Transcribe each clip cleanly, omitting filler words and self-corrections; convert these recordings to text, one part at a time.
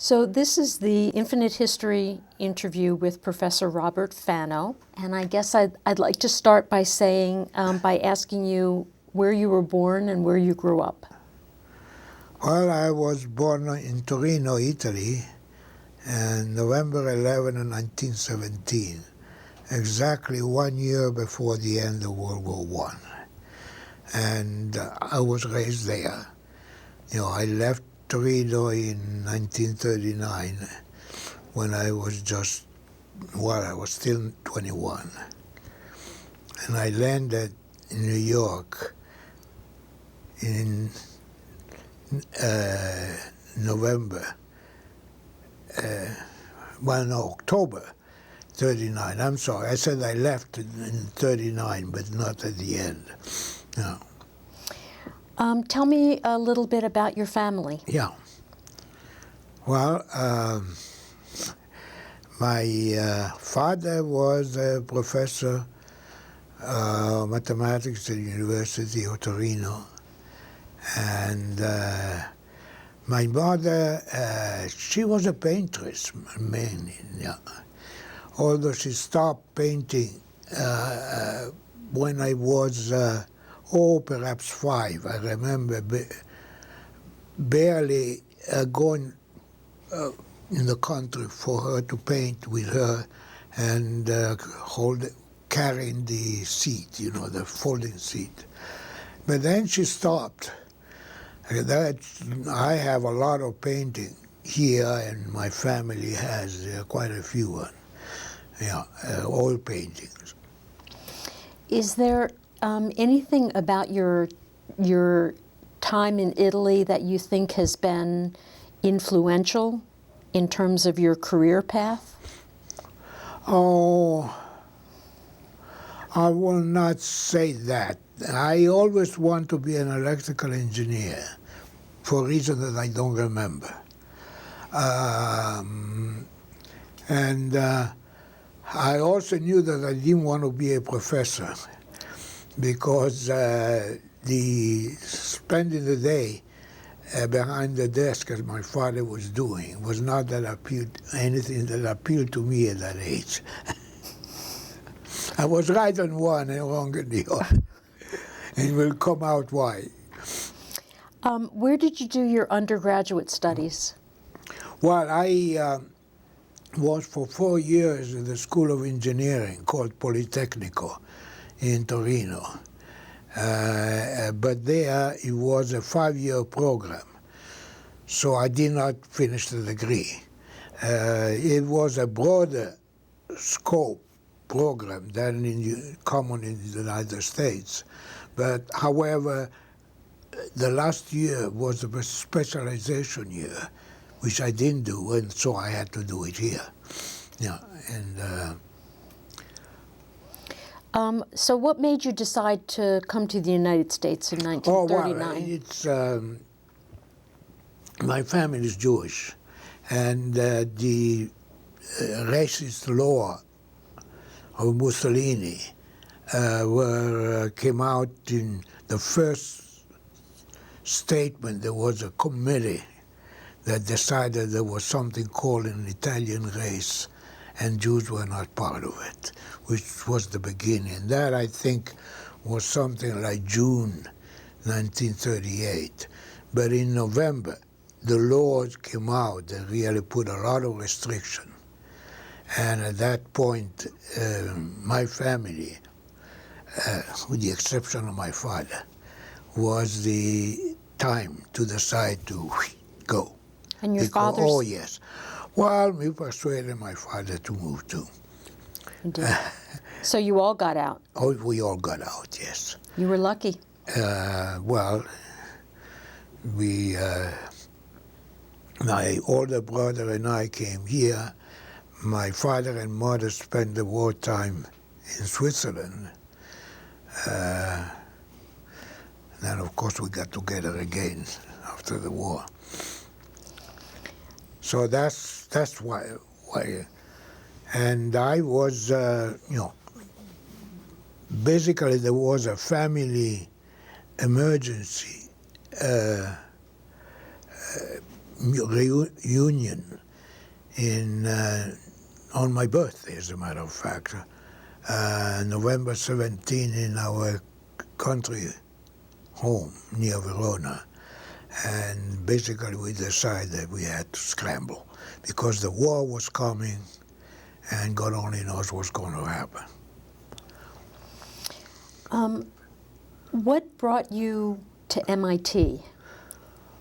So this is the Infinite History interview with Professor Robert Fano, and I guess I'd like to start by saying, by asking you where you were born and where you grew up. Well, I was born in Torino, Italy, on November 11, 1917, exactly 1 year before the end of World War I. And I was raised there. I left Torino in 1939 when I was I was still 21. And I landed in New York in October 39. I'm sorry, I said I left in 39, but not at the end. No. Tell me a little bit about your family. Yeah. Well, my father was a professor of mathematics at the University of Torino. And my mother, she was a paintress, mainly. Yeah. Although she stopped painting when I was, perhaps 5. I remember barely going in the country for her to paint with her and carrying the seat, the folding seat. But then she stopped. I have a lot of painting here, and my family has quite a few, oil paintings. Is there anything about your time in Italy that you think has been influential in terms of your career path? Oh, I will not say that. I always want to be an electrical engineer for a reason that I don't remember. And I also knew that I didn't want to be a professor because spending the day behind the desk, as my father was doing, was not anything that appealed to me at that age. I was right on one and wrong on the other. And will come out why. Where did you do your undergraduate studies? Well, I was for 4 years in the School of Engineering called Politecnico in Torino. But there it was a 5-year program, so I did not finish the degree. It was a broader scope program than common in the United States. But however, the last year was a specialization year, which I didn't do, and so I had to do it here. Yeah, and so what made you decide to come to the United States in 1939? Oh, well, my family is Jewish, and the racist law of Mussolini came out in the first statement. There was a committee that decided there was something called an Italian race, and Jews were not part of it, which was the beginning. That, I think, was something like June 1938. But in November, the laws came out that really put a lot of restriction. And at that point, my family, with the exception of my father, was the time to decide to go. And your father's? Oh, yes. Well, we persuaded my father to move too. Indeed. So you all got out? Oh, we all got out, yes. You were lucky. Well, my older brother and I came here. My father and mother spent the wartime in Switzerland. Then, of course, we got together again after the war. So that's why. And I was, basically there was a family emergency reunion on my birthday, as a matter of fact, November 17 in our country home near Verona. And basically we decided that we had to scramble because the war was coming and God only knows what's going to happen. What brought you to MIT?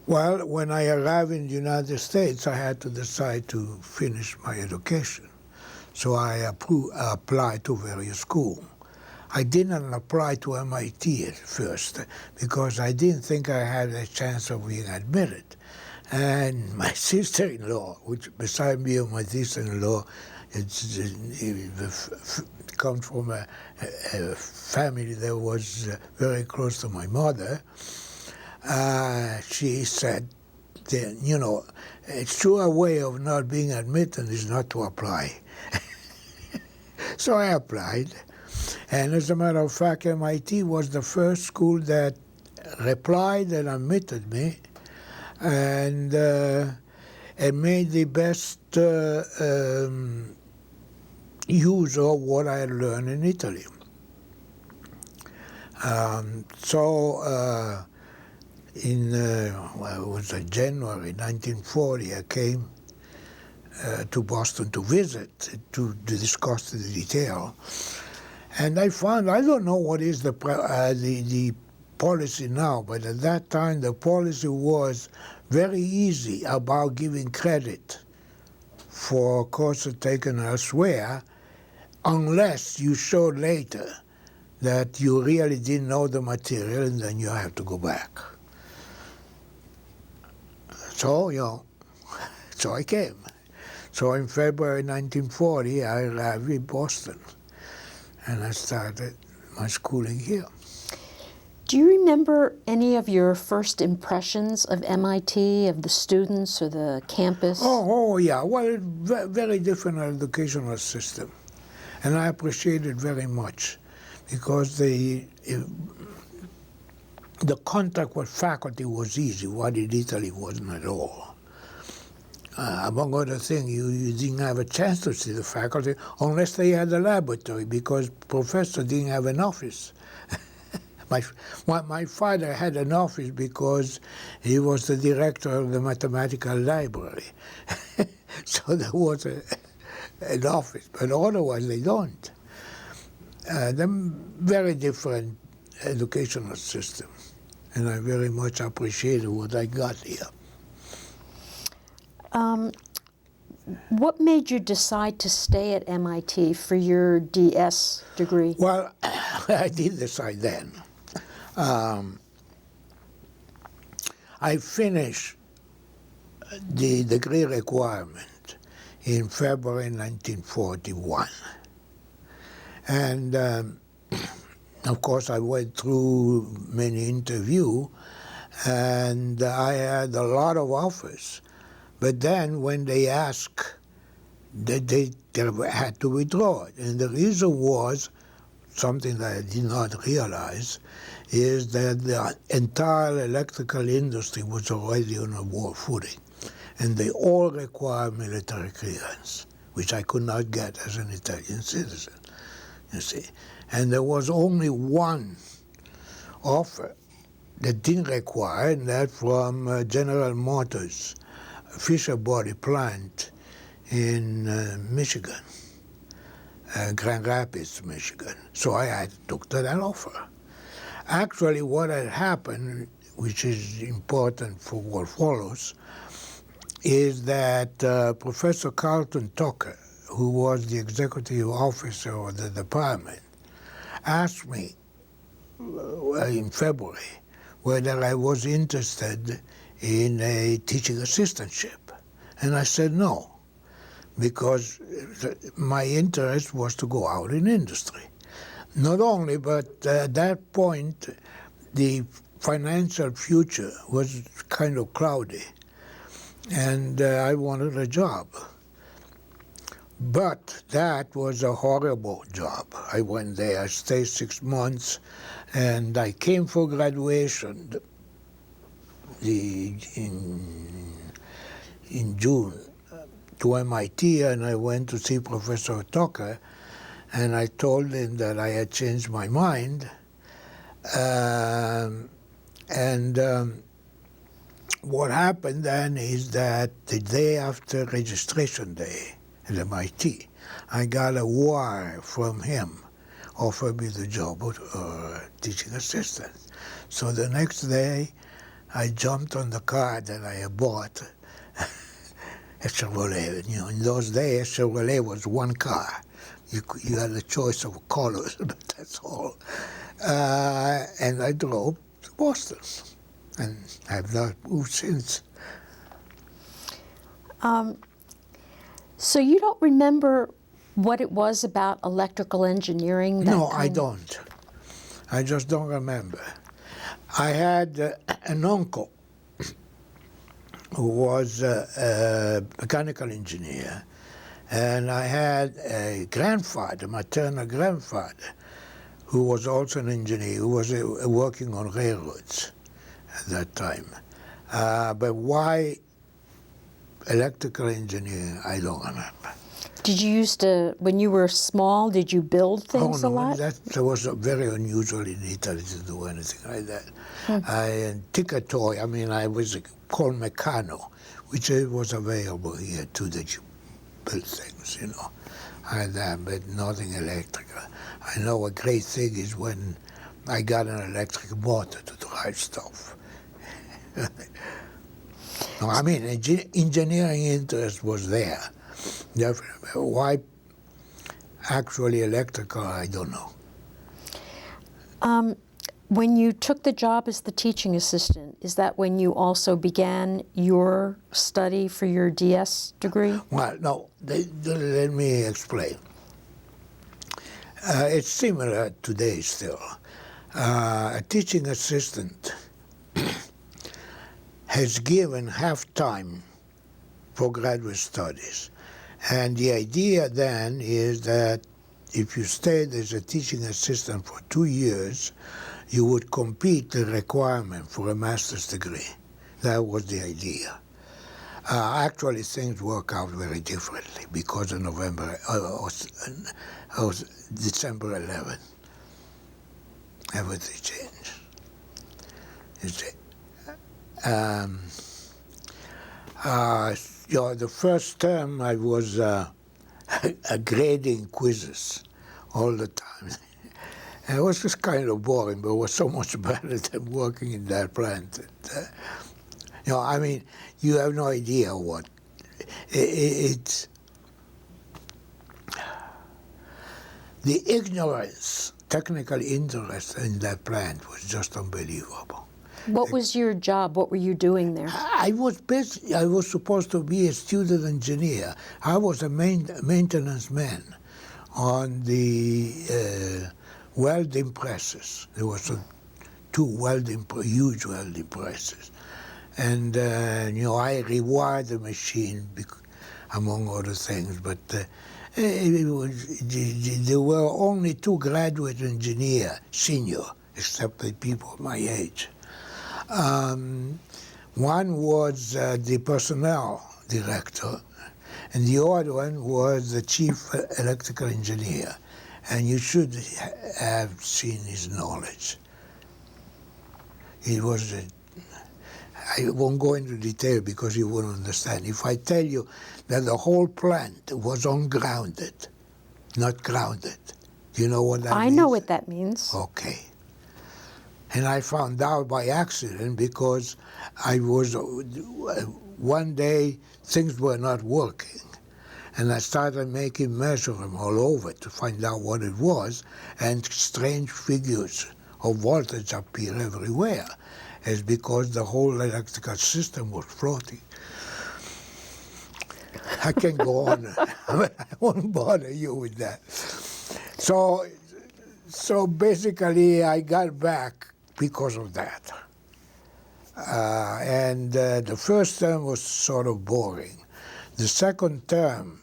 Well, when I arrived in the United States, I had to decide to finish my education. So I applied to various schools. I didn't apply to MIT at first because I didn't think I had a chance of being admitted. And my sister-in-law, which beside me and my sister-in-law, comes from a family that was very close to my mother, she said, you know, a sure way of not being admitted is not to apply. So I applied. And as a matter of fact, MIT was the first school that replied and admitted me and made the best use of what I had learned in Italy. In well, it was January 1940, I came to Boston to visit, to discuss the detail. And I found, I don't know what is the policy now, but at that time the policy was very easy about giving credit for courses taken elsewhere, unless you showed later that you really didn't know the material, and then you have to go back. So, you know, so I came. So in February 1940, I arrived in Boston, and I started my schooling here. Do you remember any of your first impressions of MIT, of the students or the campus? Oh yeah. Well, very different educational system, and I appreciate it very much because the contact with faculty was easy. What in Italy wasn't at all. Among other things, you didn't have a chance to see the faculty unless they had a laboratory, because professor didn't have an office. My father had an office because he was the director of the mathematical library. So there was an office, but otherwise they don't. They're very different educational system, and I very much appreciated what I got here. What made you decide to stay at MIT for your DS degree? Well, I did decide then. I finished the degree requirement in February 1941. And of course, I went through many interviews, and I had a lot of offers. But then when they asked, they had to withdraw it. And the reason was something that I did not realize, is that the entire electrical industry was already on a war footing. And they all require military clearance, which I could not get as an Italian citizen, you see. And there was only one offer that didn't require, and that from General Motors, Fisher Body plant in Michigan, Grand Rapids, Michigan. So I took that offer. Actually, what had happened, which is important for what follows, is that Professor Carlton Tucker, who was the executive officer of the department, asked me in February whether I was interested in a teaching assistantship. And I said no, because my interest was to go out in industry. Not only, but at that point, the financial future was kind of cloudy, and I wanted a job. But that was a horrible job. I went there, I stayed 6 months, and I came for graduation in June to MIT, and I went to see Professor Tucker, and I told him that I had changed my mind. What happened then is that the day after registration day at MIT, I got a wire from him, offered me the job of teaching assistant. So the next day, I jumped on the car that I had bought, a Chevrolet. You know, in those days, Chevrolet was one car. You had a choice of colors, but that's all. And I drove to Boston, and I've not moved since. So you don't remember what it was about electrical engineering? That No, I don't. I just don't remember. I had an uncle who was a mechanical engineer, and I had a grandfather, maternal grandfather, who was also an engineer, who was working on railroads at that time. But why electrical engineering, I don't remember. Did you used to, when you were small, did you build things a lot? That was very unusual in Italy to do anything like that. I took a toy. I mean, I was called Meccano, which was available here too, that you build things, you know, like that, but nothing electrical. I know a great thing is when I got an electric motor to drive stuff. No, I mean, engineering interest was there. Definitely. Why actually electrical, I don't know. When you took the job as the teaching assistant, is that when you also began your study for your DS degree? Well, no, let me explain. It's similar today still. A teaching assistant has given half time for graduate studies. And the idea then is that if you stayed as a teaching assistant for 2 years, you would complete the requirement for a master's degree. That was the idea. Actually, things work out very differently because of December 11th. Everything changed. You see. The first term I was grading quizzes all the time. And it was just kind of boring, but it was so much better than working in that plant. I mean, you have no idea what. It's the ignorance, technical interest in that plant was just unbelievable. What was your job? What were you doing there? I was supposed to be a student engineer. I was a maintenance man on the welding presses. There was two huge welding presses. And, I rewired the machine, among other things. But there were only 2 graduate engineers, senior, except the people my age. One was the personnel director, and the other one was the chief electrical engineer. And you should have seen his knowledge. It was, I won't go into detail because you wouldn't understand. If I tell you that the whole plant was ungrounded, not grounded, do you know what that means? I know what that means. Okay. And I found out by accident because I was, one day things were not working. And I started making measurements all over to find out what it was, and strange figures of voltage appear everywhere. It's because the whole electrical system was floating. I can go on, but I won't bother you with that. So basically I got back because of that. And the first term was sort of boring. The second term,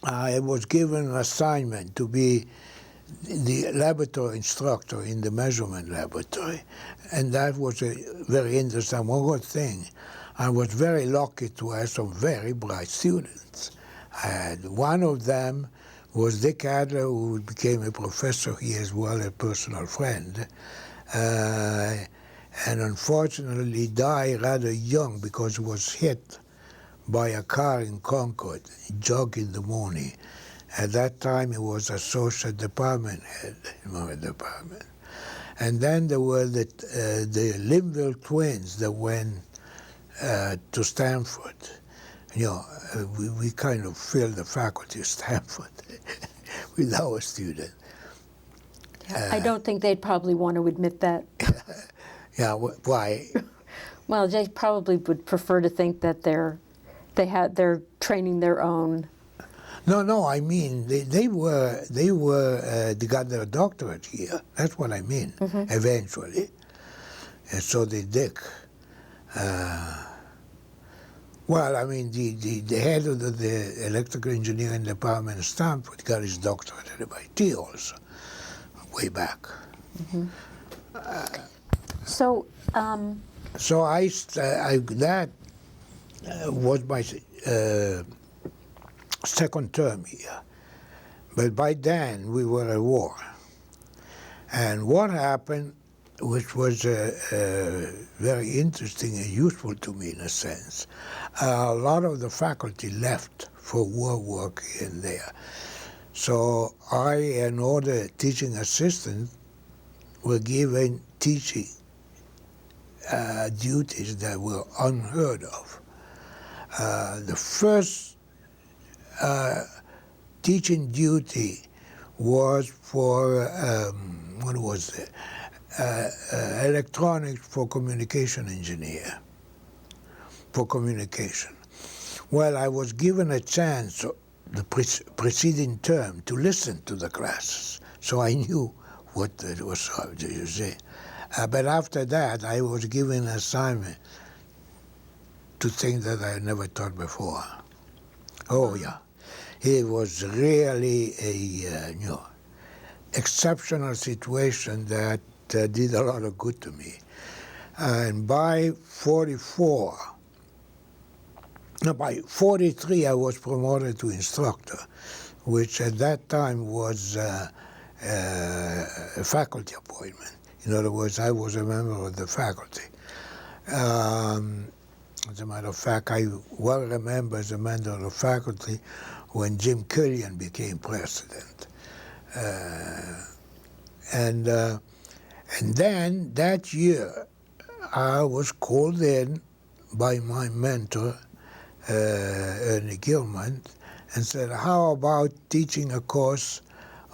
I was given an assignment to be the laboratory instructor in the measurement laboratory. And that was a very interesting. One good thing, I was very lucky to have some very bright students. And one of them was Dick Adler, who became a professor here as well, a personal friend. And unfortunately died rather young because he was hit by a car in Concord, jog in the morning. At that time, he was associate department head in my department. And then there were the Linville twins that went to Stanford. You know, we kind of filled the faculty of Stanford with our students. I don't think they'd probably want to admit that. Yeah, why? Well, they probably would prefer to think that they're training their own. No, I mean they got their doctorate here. That's what I mean. Eventually, and so did Dick. Well, I mean the head of the electrical engineering department at Stanford got his doctorate at MIT also, way back. So. So that was my second term here. But by then we were at war. And what happened, which was very interesting and useful to me in a sense, a lot of the faculty left for war work here and there. So I and other teaching assistants were given teaching duties that were unheard of. The first teaching duty was for, what was it? Electronics for communication engineer, for communication. Well, I was given a chance the preceding term to listen to the classes, so I knew what it was, you see. But after that, I was given an assignment to things that I never taught before. Oh, yeah. It was really a exceptional situation that did a lot of good to me. And by 43, I was promoted to instructor, which at that time was a faculty appointment. In other words, I was a member of the faculty. As a matter of fact, I well remember as a member of the faculty when Jim Killian became president. And then that year, I was called in by my mentor, Ernie Gilman, and said, how about teaching a course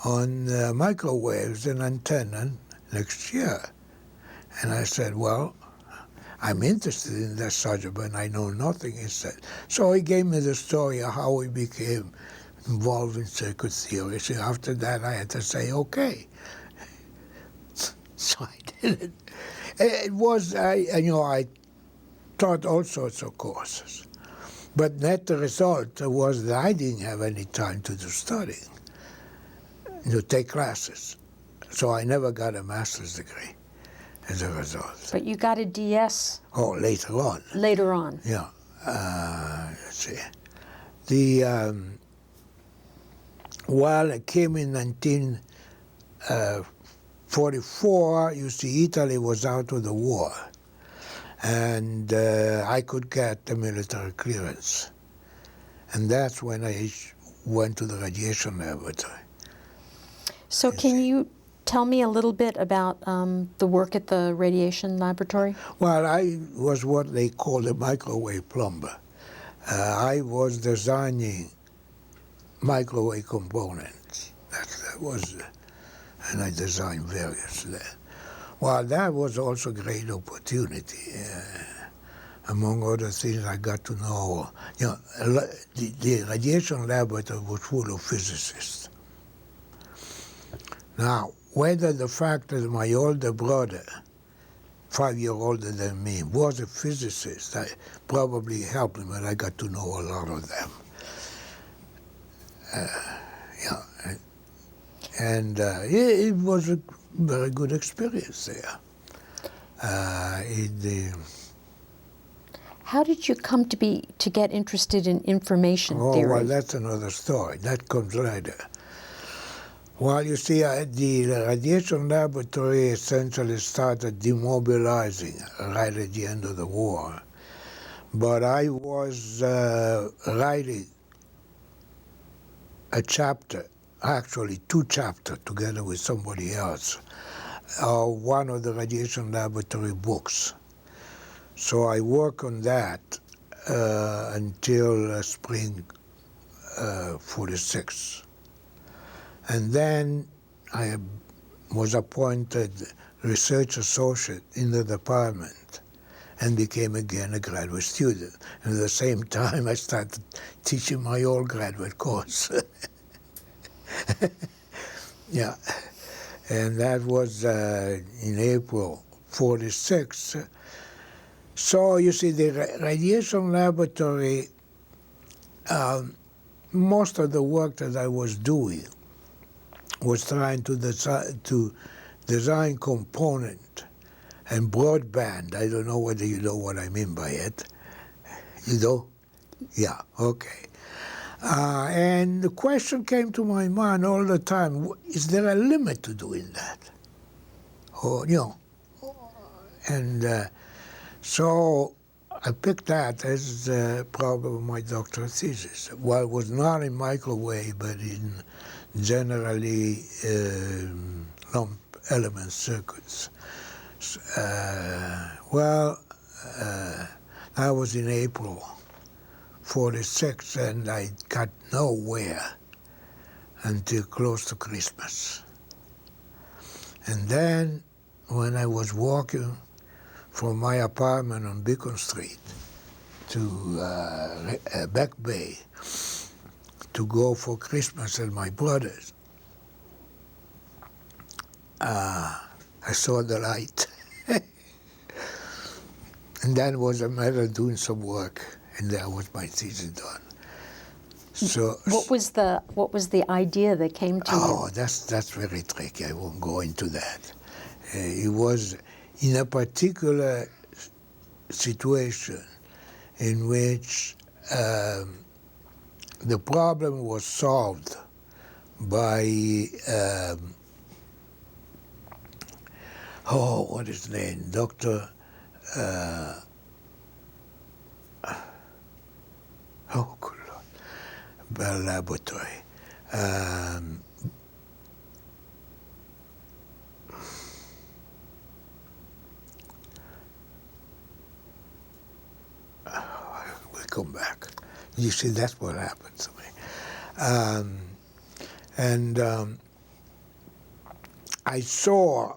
on microwaves and antenna next year? And I said, well, I'm interested in that subject, but I know nothing, he said. So he gave me the story of how he became involved in circuit theory. So after that, I had to say, okay. So I did it. It was, I taught all sorts of courses. But net the result was that I didn't have any time to do studying, to take classes. So I never got a master's degree as a result. But you got a DS? Oh, later on. Later on. Yeah. Let's see. The, well, it came in 1944. You see, Italy was out of the war. And I could get the military clearance. And that's when I went to the radiation laboratory. So can you tell me a little bit about the work at the radiation laboratory? Well, I was what they call a microwave plumber. I was designing microwave components. That was, and I designed various there. Well, that was also a great opportunity. Among other things, I got to know, the radiation laboratory was full of physicists. Now, whether the fact that my older brother, 5 years older than me, was a physicist, I probably helped him, and I got to know a lot of them. It was a very good experience there. How did you come to get interested in information theory? Well, that's another story. That comes later. Well, you see, the radiation laboratory essentially started demobilizing right at the end of the war. But I was writing a chapter, actually 2 chapters, together with somebody else, one of the radiation laboratory books. So I worked on that until spring 46. And then I was appointed research associate in the department and became again a graduate student. And at the same time, I started teaching my old graduate course. Yeah, and that was in April 46. So you see, the radiation laboratory, most of the work that I was doing was trying to design component and broadband. I don't know whether you know what I mean by it. You know? Yeah, okay. And the question came to my mind all the time, is there a limit to doing that? Or, you know, and so I picked that as probably my doctoral thesis. Well, it was not in microwave, but in generally lump element circuits. That was in April 46, and I got nowhere until close to Christmas. And then when I was walking from my apartment on Beacon Street to Back Bay to go for Christmas at my brother's, I saw the light. And then was a matter of doing some work, and that was my thesis done. So what was the idea that came to you? Oh, that's very tricky. I won't go into that. It was in a particular situation in which the problem was solved by what is his name? Dr. Good Lord. Bell Laboratory. We'll come back. You see, that's what happened to me. I saw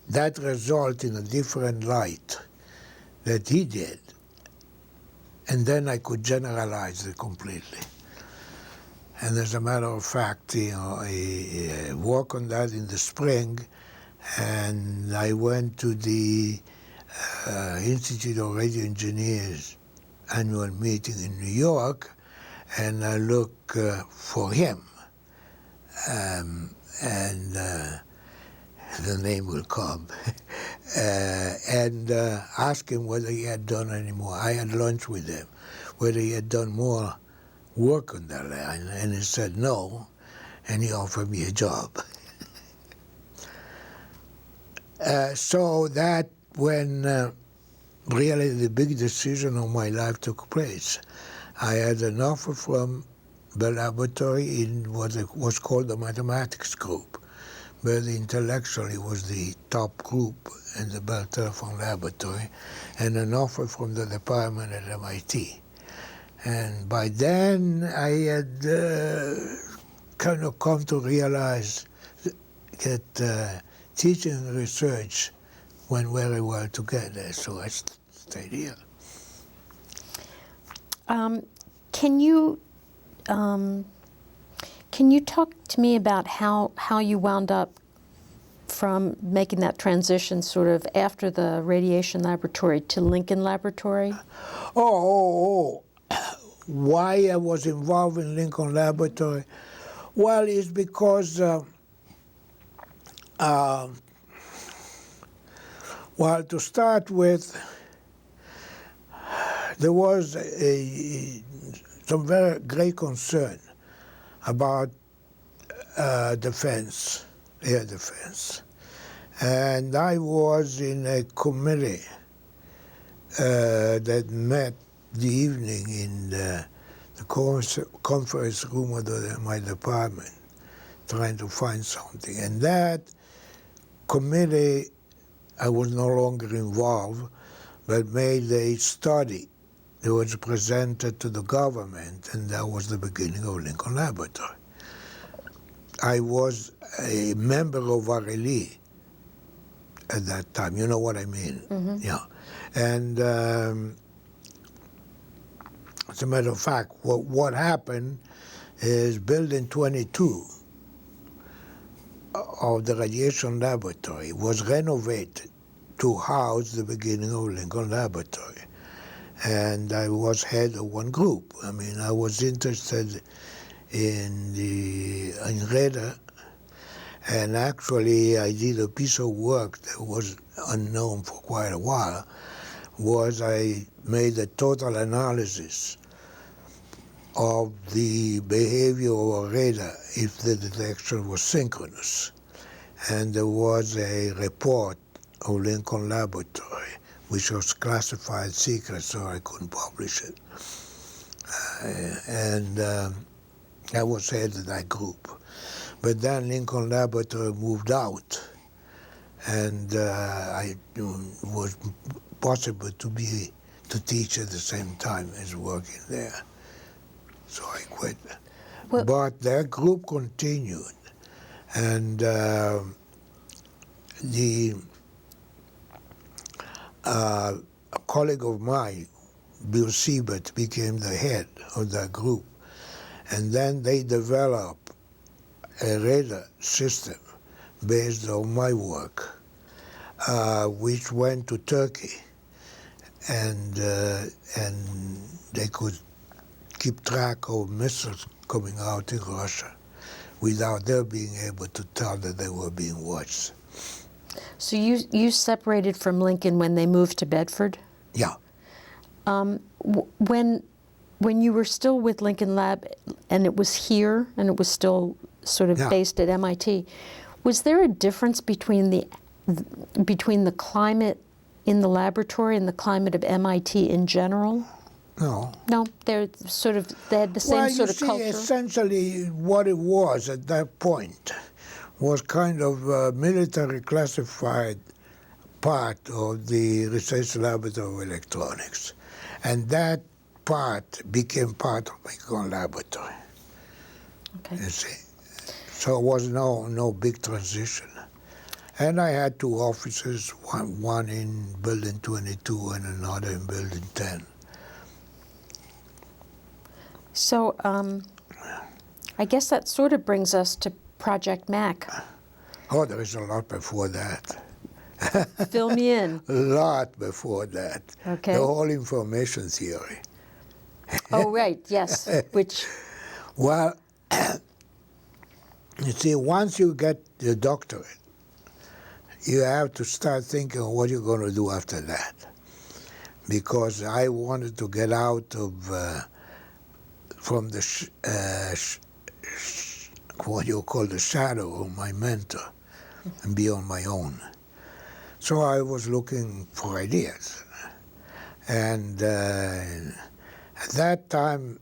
that result in a different light that he did, and then I could generalize it completely. And as a matter of fact, I worked on that in the spring, and I went to the Institute of Radio Engineers annual meeting in New York, and I looked for him. The name will come, and asked him whether he had done any more. I had lunch with him, whether he had done more work on that line, and he said no, and he offered me a job. So that when really the big decision of my life took place. I had an offer from the laboratory in what was called the mathematics group, where the intellectually was the top group in the Bell Telephone Laboratory, and an offer from the department at MIT. And by then, I had kind of come to realize that teaching and research went very well together, so I stayed here. Can you talk to me about how you wound up from making that transition sort of after the radiation laboratory to Lincoln Laboratory? Why I was involved in Lincoln Laboratory? Well, it's because well, to start with, there was some very great concern about defense, air defense. And I was in a committee that met the evening in the conference room of my department, trying to find something. And that committee, I was no longer involved, but made a study that was presented to the government, and that was the beginning of Lincoln Laboratory. I was a member of RLE at that time. You know what I mean? Mm-hmm. Yeah. And as a matter of fact, what happened is Building 22 of the radiation laboratory was renovated to house the beginning of Lincoln Laboratory. And I was head of one group. I mean, I was interested in radar, and actually I did a piece of work that was unknown for quite a while, was I made a total analysis of the behavior of a radar if the detection was synchronous. And there was a report of Lincoln Laboratory, which was classified secret, so I couldn't publish it. I was head of that group. But then Lincoln Laboratory moved out, and it was possible to teach at the same time as working there. So I quit. Well, but that group continued, and a colleague of mine, Bill Siebert, became the head of that group. And then they developed a radar system based on my work, which went to Turkey, and they could keep track of missiles coming out in Russia without their being able to tell that they were being watched. So you separated from Lincoln when they moved to Bedford? Yeah. When you were still with Lincoln Lab and it was here and it was still sort of based at MIT, was there a difference between the climate in the laboratory and the climate of MIT in general? No. No, they had the same sort of culture? Essentially what it was at that point was kind of military classified part of the Research Laboratory of Electronics. And that part became part of Lincoln Laboratory. Okay. You see. So it was no big transition. And I had two offices, one in Building 22 and another in Building 10. So I guess that sort of brings us to Project Mac. Oh, there is a lot before that. Fill me in. A lot before that. Okay. The whole information theory. Oh, right, yes, which... Well, you see, once you get the doctorate, you have to start thinking of what you're going to do after that. Because I wanted to get out of, from the, what you call the shadow of my mentor and be on my own. So I was looking for ideas. And at that time,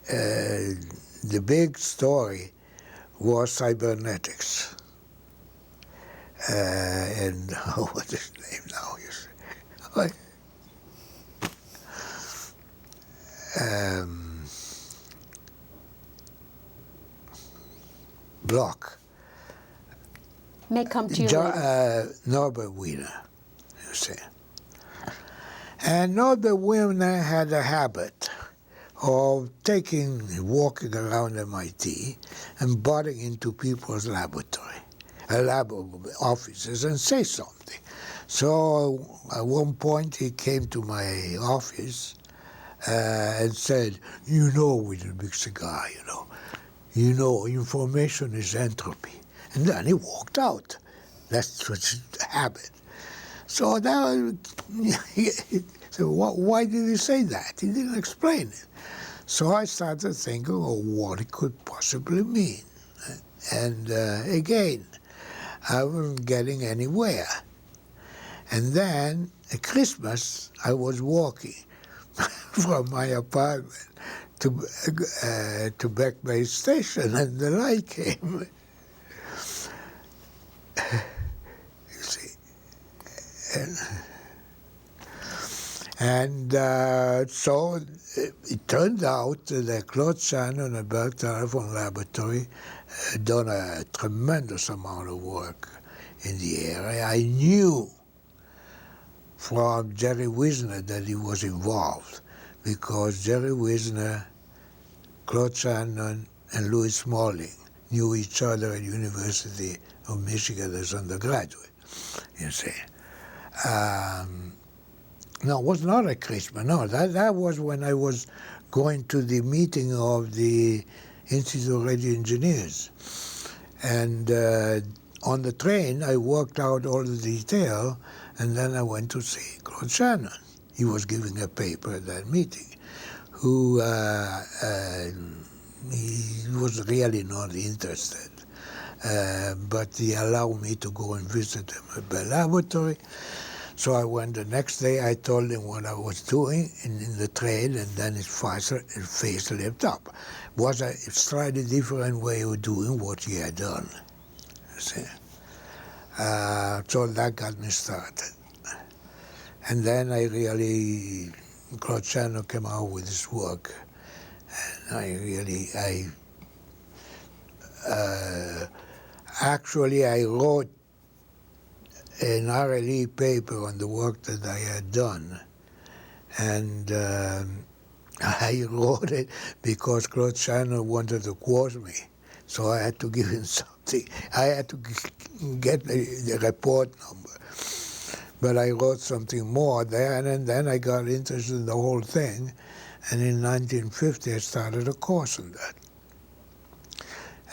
the big story was cybernetics. And what's his name now? You see? Block. May come to you later. Norbert Wiener, you see. And Norbert Wiener had a habit of walking around MIT and butting into people's laboratory, offices, and say something. So at one point he came to my office and said, with a big cigar, information is entropy. And then he walked out. That's his habit. So that, so why did he say that? He didn't explain it. So I started thinking of what it could possibly mean. And again, I wasn't getting anywhere. And then at Christmas, I was walking from my apartment to Back Bay Station, and the light came. You see. And so it turned out that Claude Shannon and Bell Telephone Laboratory had done a tremendous amount of work in the area. I knew from Jerry Wisner that he was involved, because Jerry Wisner, Claude Shannon, and Louis Smalling knew each other at University of Michigan as undergraduate, you see. No, it was not at Christmas. No, that was when I was going to the meeting of the Institute of Radio Engineers. And on the train, I worked out all the detail, and then I went to see Claude Shannon. He was giving a paper at that meeting, who he was really not interested. But he allowed me to go and visit him at Bell Laboratory. So I went the next day. I told him what I was doing in the train, and then his face lit up. It was a slightly different way of doing what he had done. You see? So that got me started. And then Claude Shannon came out with his work, and I wrote an RLE paper on the work that I had done, and I wrote it because Claude Shannon wanted to quote me, so I had to give him something. I had to get the report number, but I wrote something more there, and then I got interested in the whole thing, and in 1950 I started a course on that.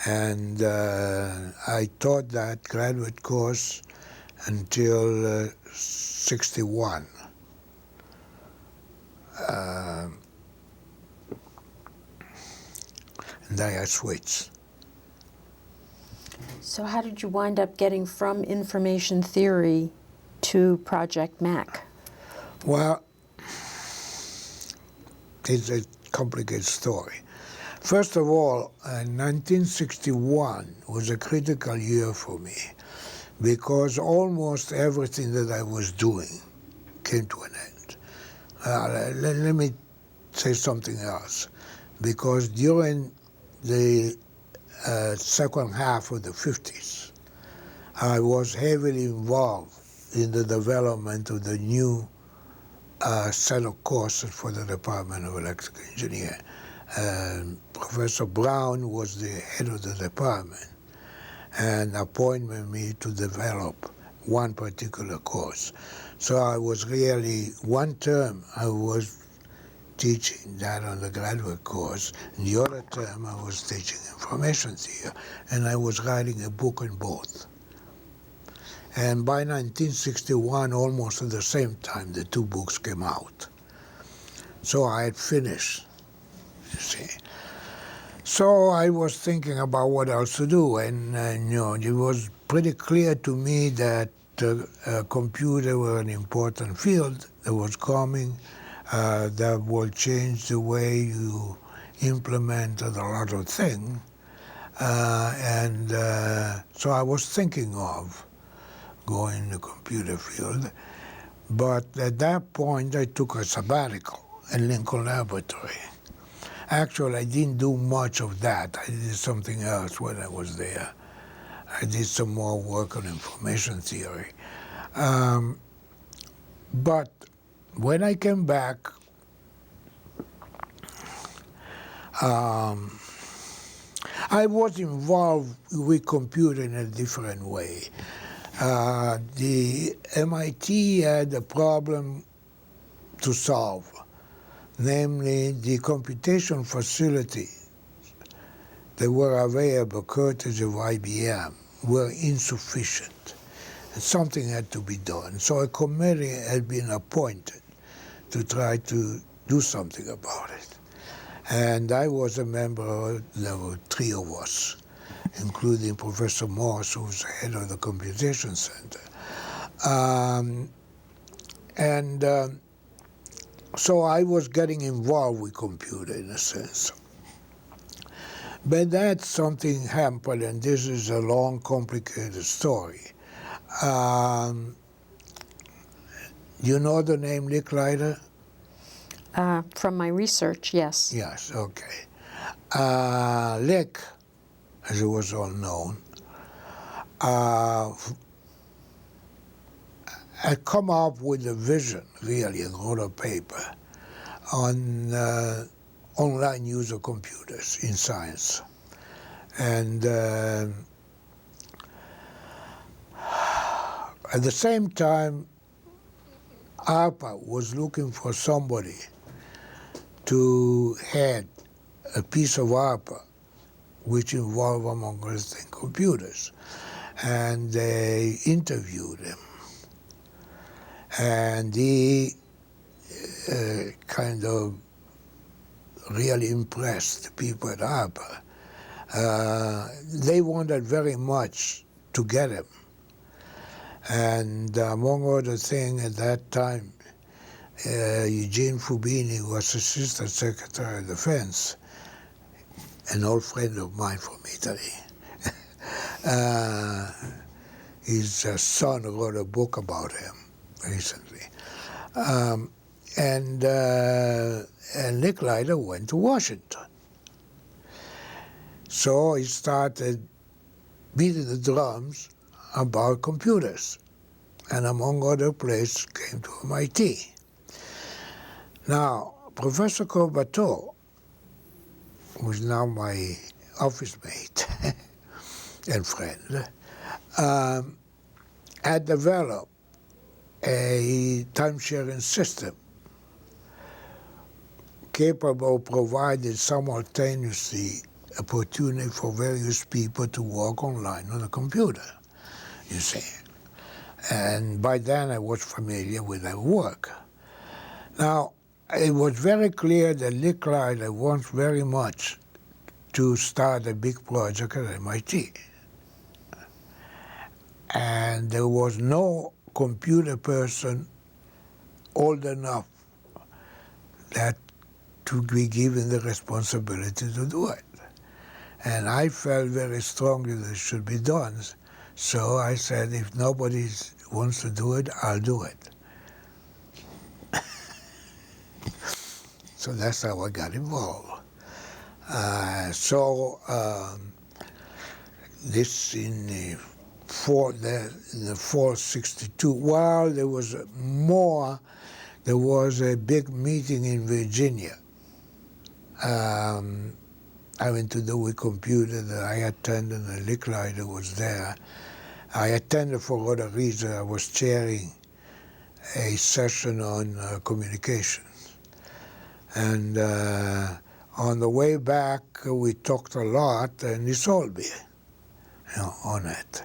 And I taught that graduate course until 61. And then I switched. So how did you wind up getting from information theory to Project Mac? Well, it's a complicated story. First of all, 1961 was a critical year for me, because almost everything that I was doing came to an end. Let me say something else, because during the second half of the 50s, I was heavily involved in the development of the new set of courses for the Department of Electrical Engineering. Professor Brown was the head of the department and appointed me to develop one particular course. So I was really, one term I was teaching that undergraduate course, and the other term I was teaching information theory, and I was writing a book on both. And by 1961, almost at the same time, the two books came out. So I had finished, you see. So I was thinking about what else to do, and it was pretty clear to me that computers were an important field that was coming, that will change the way you implement a lot of things. So I was thinking of going in the computer field, but at that point I took a sabbatical at Lincoln Laboratory. Actually, I didn't do much of that. I did something else when I was there. I did some more work on information theory. But when I came back, I was involved with computer in a different way. The MIT had a problem to solve, namely the computation facilities that were available courtesy of IBM were insufficient. and something had to be done. So a committee had been appointed to try to do something about it. And I was a member, there were 3 of us, including Professor Morse, who was the head of the Computation Center. So I was getting involved with computer in a sense. But that something happened, and this is a long, complicated story. You know the name Licklider? From my research, yes. Yes, okay. Lick, as it was all known, had come up with a vision, really, and wrote a paper on online use of computers in science. And at the same time, ARPA was looking for somebody to head a piece of ARPA which involved, among other things, computers. And they interviewed him. And he kind of really impressed the people at ARPA. They wanted very much to get him. And among other things, at that time, Eugene Fubini was Assistant Secretary of Defense, an old friend of mine from Italy. His son wrote a book about him recently. And Licklider went to Washington. So he started beating the drums about computers, and among other places came to MIT. Now, Professor Corbateau, who is now my office mate and friend, had developed a time-sharing system capable of providing simultaneously opportunity for various people to work online on a computer, you see. And by then I was familiar with that work. Now, it was very clear that Licklider wants very much to start a big project at MIT. And there was no computer person old enough that to be given the responsibility to do it. And I felt very strongly that it should be done. So I said, if nobody wants to do it, I'll do it. So that's how I got involved. This in the fall '62. While there was more, there was a big meeting in Virginia having to do with computer that I attended, and Licklider was there. I attended for other reasons. I was chairing a session on communication. And on the way back, we talked a lot, and he sold me on it.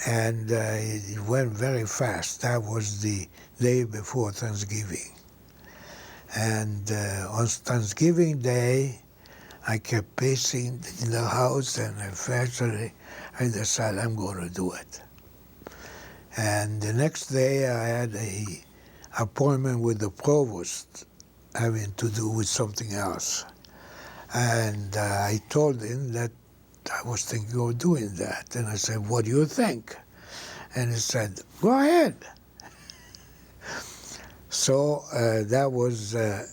And it went very fast. That was the day before Thanksgiving. And on Thanksgiving Day, I kept pacing in the house, and eventually I decided I'm going to do it. And the next day, I had an appointment with the provost having to do with something else. And I told him that I was thinking of doing that. And I said, what do you think? And he said, go ahead. So that was a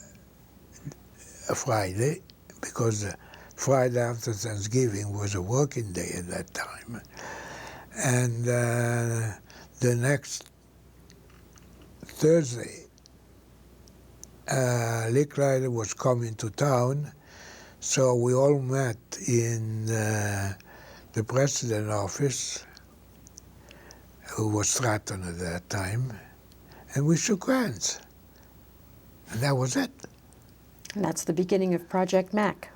Friday, because Friday after Thanksgiving was a working day at that time. And the next Thursday, Licklider was coming to town, so we all met in the president's office, who was Stratton at that time, and we shook hands. And that was it. And that's the beginning of Project Mac.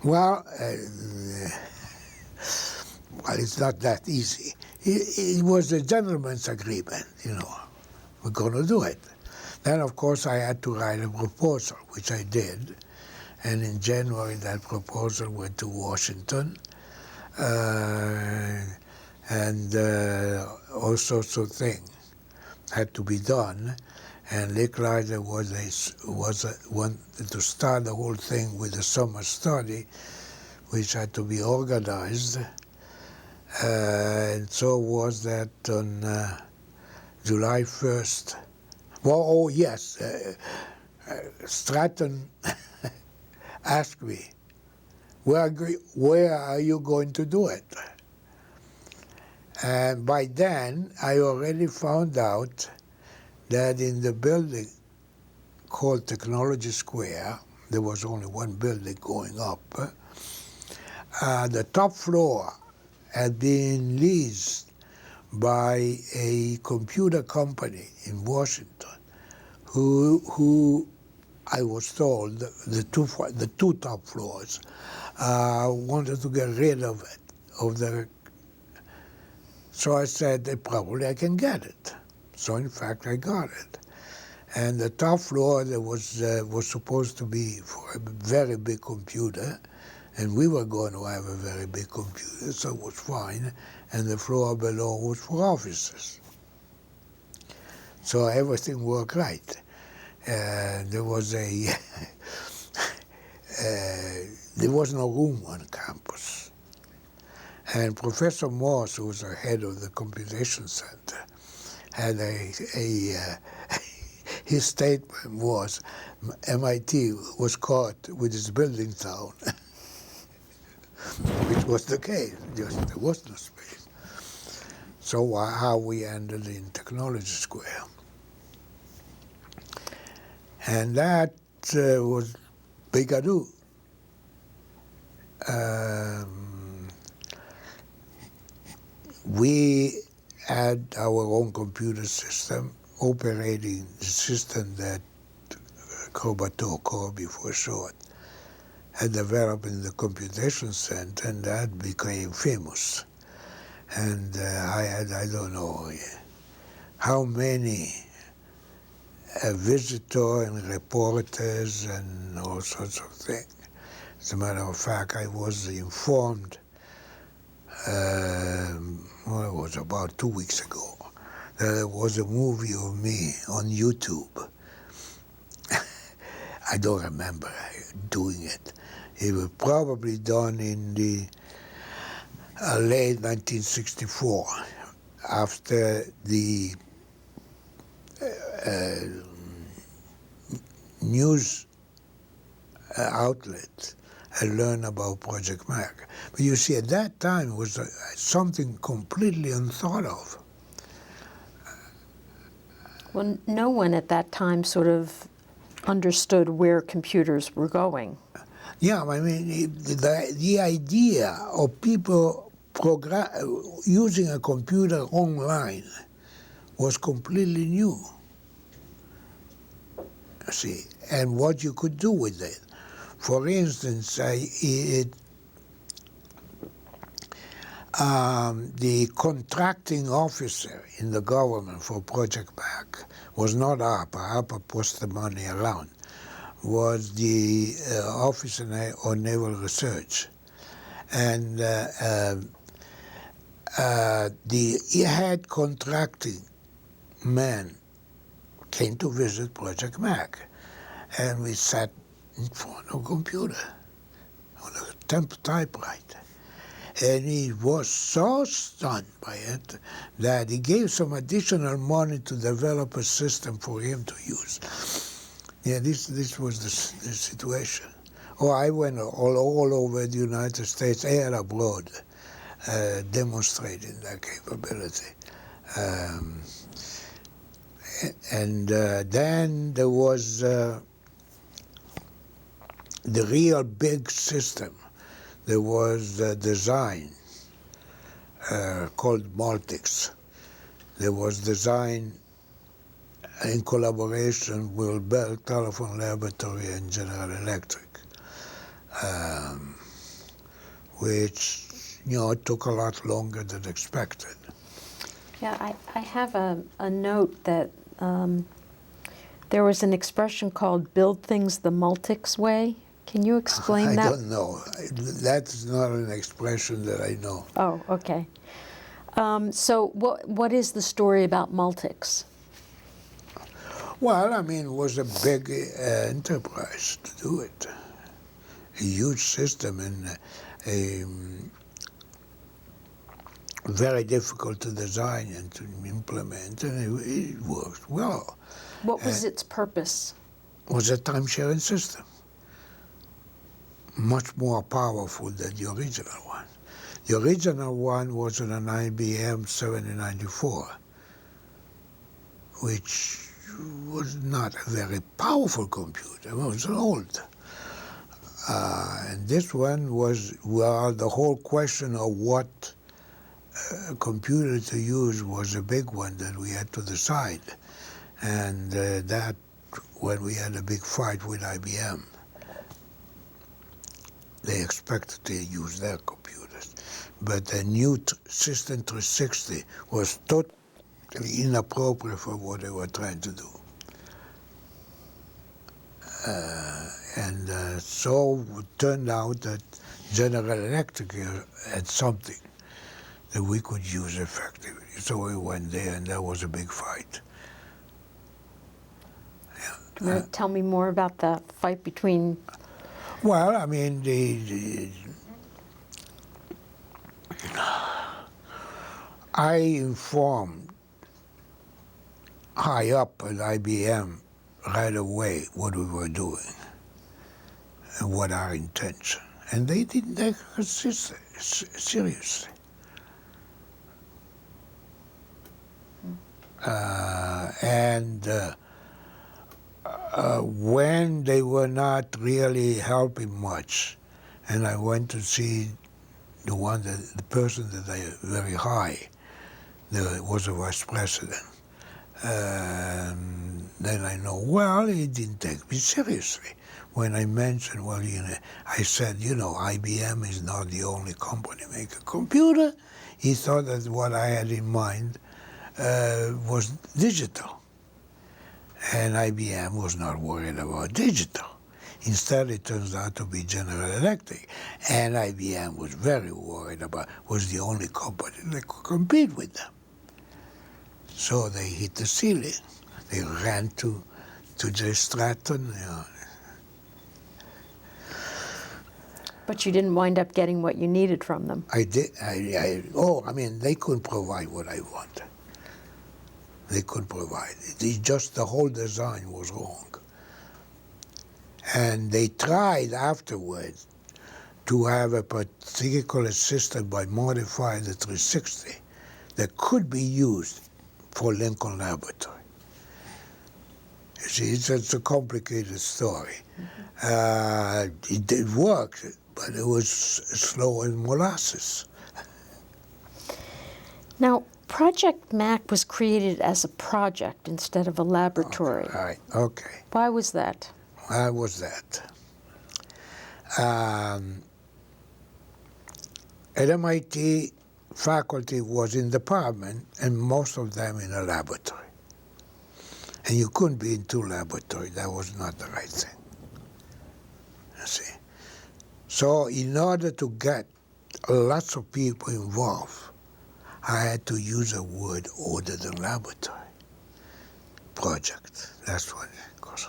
Well, it's not that easy. it was a gentleman's agreement, you know. We're going to do it. Then, of course, I had to write a proposal, which I did. And in January, that proposal went to Washington. And all sorts of things had to be done. And Licklider wanted to start the whole thing with a summer study, which had to be organized. And so was that on July 1st. Well, oh yes, Stratton asked me, where are you going to do it? And by then, I already found out that in the building called Technology Square, there was only one building going up, the top floor had been leased by a computer company in Washington who I was told, the two top floors, wanted to get rid of it, so I said, probably I can get it. So in fact, I got it. And the top floor there was supposed to be for a very big computer, and we were going to have a very big computer, so it was fine. And the floor below was for offices. So everything worked right. There was there was no room on campus. And Professor Morse, who was the head of the computation center, had his statement was, MIT was caught with its building down, which was the case, just there was no space. So how we ended in Technology Square. And that was big ado. We had our own computer system operating the system that Corby for short had developed in the computation center, and that became famous. And I had, I don't know how many visitors and reporters and all sorts of things. As a matter of fact, I was informed, well, it was about 2 weeks ago, that there was a movie of me on YouTube. I don't remember doing it. It was probably done in the late 1964, after the news outlet had learned about Project Mac. But you see, at that time, it was something completely unthought of. Well, no one at that time sort of understood where computers were going. Yeah, I mean, the idea of people using a computer online was completely new, see, and what you could do with it. For instance, the contracting officer in the government for Project Mac was not ARPA. ARPA pushed the money around. Was the Office on Naval Research. And the head contracting man came to visit Project Mac. And we sat in front of a computer on a typewriter. And he was so stunned by it that he gave some additional money to develop a system for him to use. Yeah, this was the situation. Oh, I went all over the United States and abroad demonstrating that capability. Then there was the real big system. There was a design called Multics. There was design in collaboration with Bell Telephone Laboratory and General Electric, which took a lot longer than expected. Yeah, I have a note that there was an expression called "build things the Multics way." Can you explain I that? don't know. That's not an expression that I know. Oh, okay. So what is the story about Multics? Well, I mean, it was a big enterprise to do it. A huge system and very difficult to design and to implement, and it worked well. What was its purpose? It was a time-sharing system, much more powerful than the original one. The original one was an IBM 7094, which was not a very powerful computer. It was old. And this one was, well, the whole question of what computer to use was a big one that we had to decide. And that, when we had a big fight with IBM, they expected to use their computers. But the new System 360 was totally inappropriate for what they were trying to do. So it turned out that General Electric had something that we could use effectively. So we went there, and that was a big fight. Can you tell me more about the fight between? Well, I mean, I informed high up at IBM right away what we were doing and what our intention. And they didn't take us seriously. When they were not really helping much, and I went to see the person that I very high, that was a vice president. Then I know, well, he didn't take me seriously. When I mentioned, well, I said, IBM is not the only company making a computer. He thought that what I had in mind was digital. And IBM was not worried about digital. Instead, it turns out to be General Electric. And IBM was very worried was the only company that could compete with them. So they hit the ceiling. They ran to J. Stratton. But you didn't wind up getting what you needed from them. I did. They couldn't provide what I wanted. They couldn't provide it. Just the whole design was wrong. And they tried afterwards to have a particular system by modifying the 360 that could be used for Lincoln Laboratory. You see, it's a complicated story. It did work, but it was slow as molasses. Now, Project Mac was created as a project instead of a laboratory. Okay. Why was that? Why was that? At MIT, faculty was in department, and most of them in a laboratory. And you couldn't be in two laboratories. That was not the right thing. You see. So in order to get lots of people involved, I had to use a word other than laboratory. Project, that's what it goes.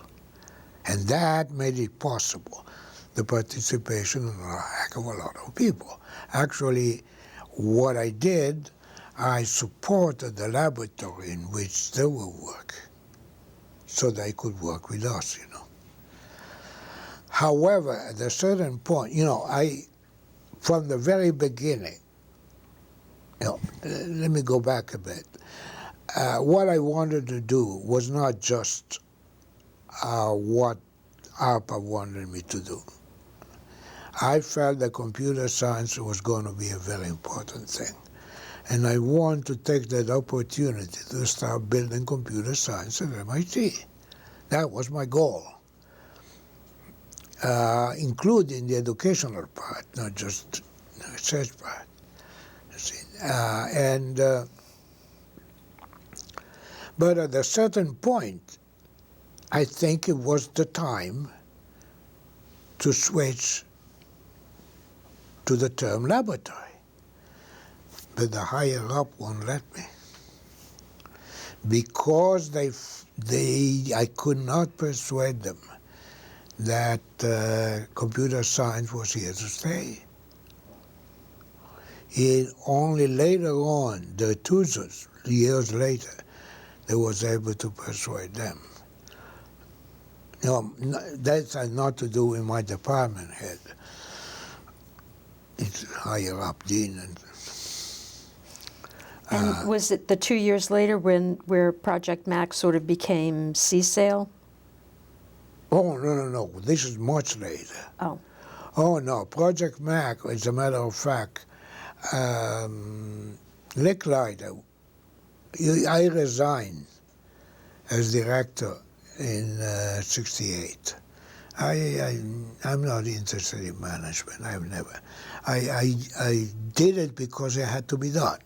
And that made it possible, the participation of a heck of a lot of people. Actually, what I did, I supported the laboratory in which they were working, so they could work with us, However, at a certain point, from the very beginning, let me go back a bit. What I wanted to do was not just what ARPA wanted me to do. I felt that computer science was going to be a very important thing. And I wanted to take that opportunity to start building computer science at MIT. That was my goal, including the educational part, not just the research part. You see. But at a certain point, I think it was the time to switch to the term laboratory. But the higher up won't let me. Because I could not persuade them that computer science was here to stay. Only later on, the Tuzos, years later, they was able to persuade them. No, that's not to do with my department head. It's higher up, Dean. And was it the 2 years later where Project Mac sort of became CSAIL? Oh, no. This is much later. Oh. Oh, no. Project Mac, as a matter of fact, Licklider, I resigned as director in '68. I'm not interested in management. I've never. I did it because it had to be done.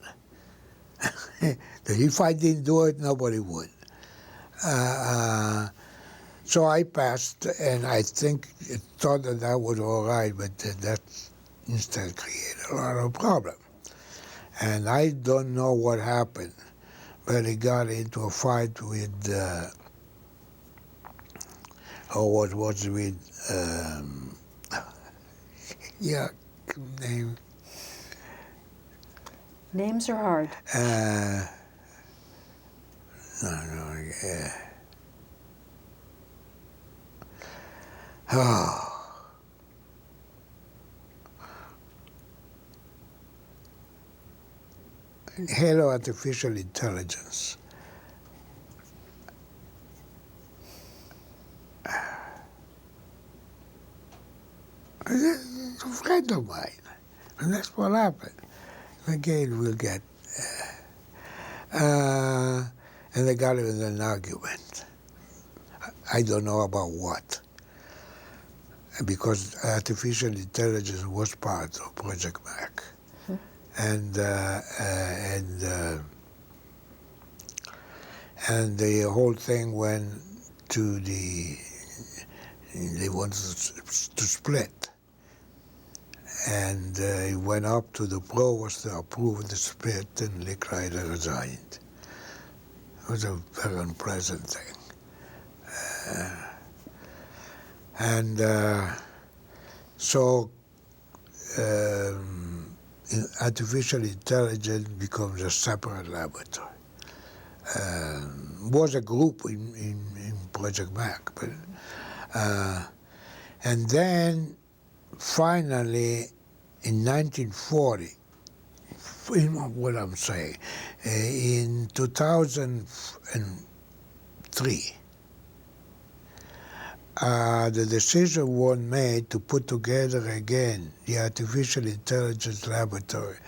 If I didn't do it, nobody would. So I passed, and I thought that was all right, but that instead created a lot of problem. And I don't know what happened, but it got into a fight with, what was with, name. Names are hard. Head of Artificial Intelligence. It's a friend of mine, and that's what happened. Again, we'll get. And they got in an argument. I don't know about what, because artificial intelligence was part of Project Mac, and the whole thing went to they wanted to split. And it went up to the provost to approve the split, and Licklider resigned. It was a very unpleasant thing. So artificial intelligence becomes a separate laboratory. Was a group in Project Mac, but and then finally in 1940, what I'm saying, in 2003, the decision was made to put together again the Artificial Intelligence Laboratory,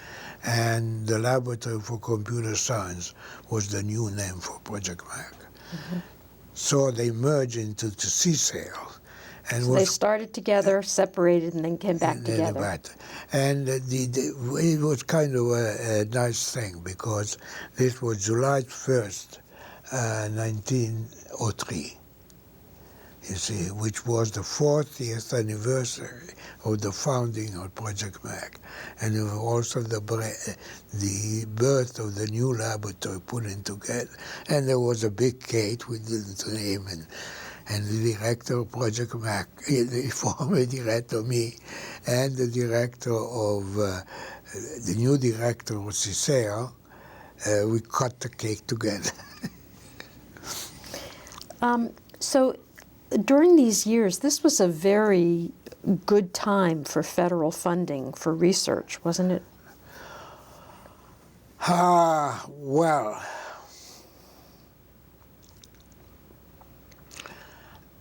and the Laboratory for Computer Science was the new name for Project Mac. So they merged into the CSAIL. And so they started together, separated, and then came back together. And it was kind of a nice thing, because this was July 1st, 1903. You see, which was the 40th anniversary of the founding of Project Mac, and it was also the birth of the new laboratory putting together. And there was a big cake with the name, and the director of Project Mac, the former director, me, and the director of, the new director of CSAIL, we cut the cake together. So during these years, this was a very good time for federal funding for research, wasn't it? Well,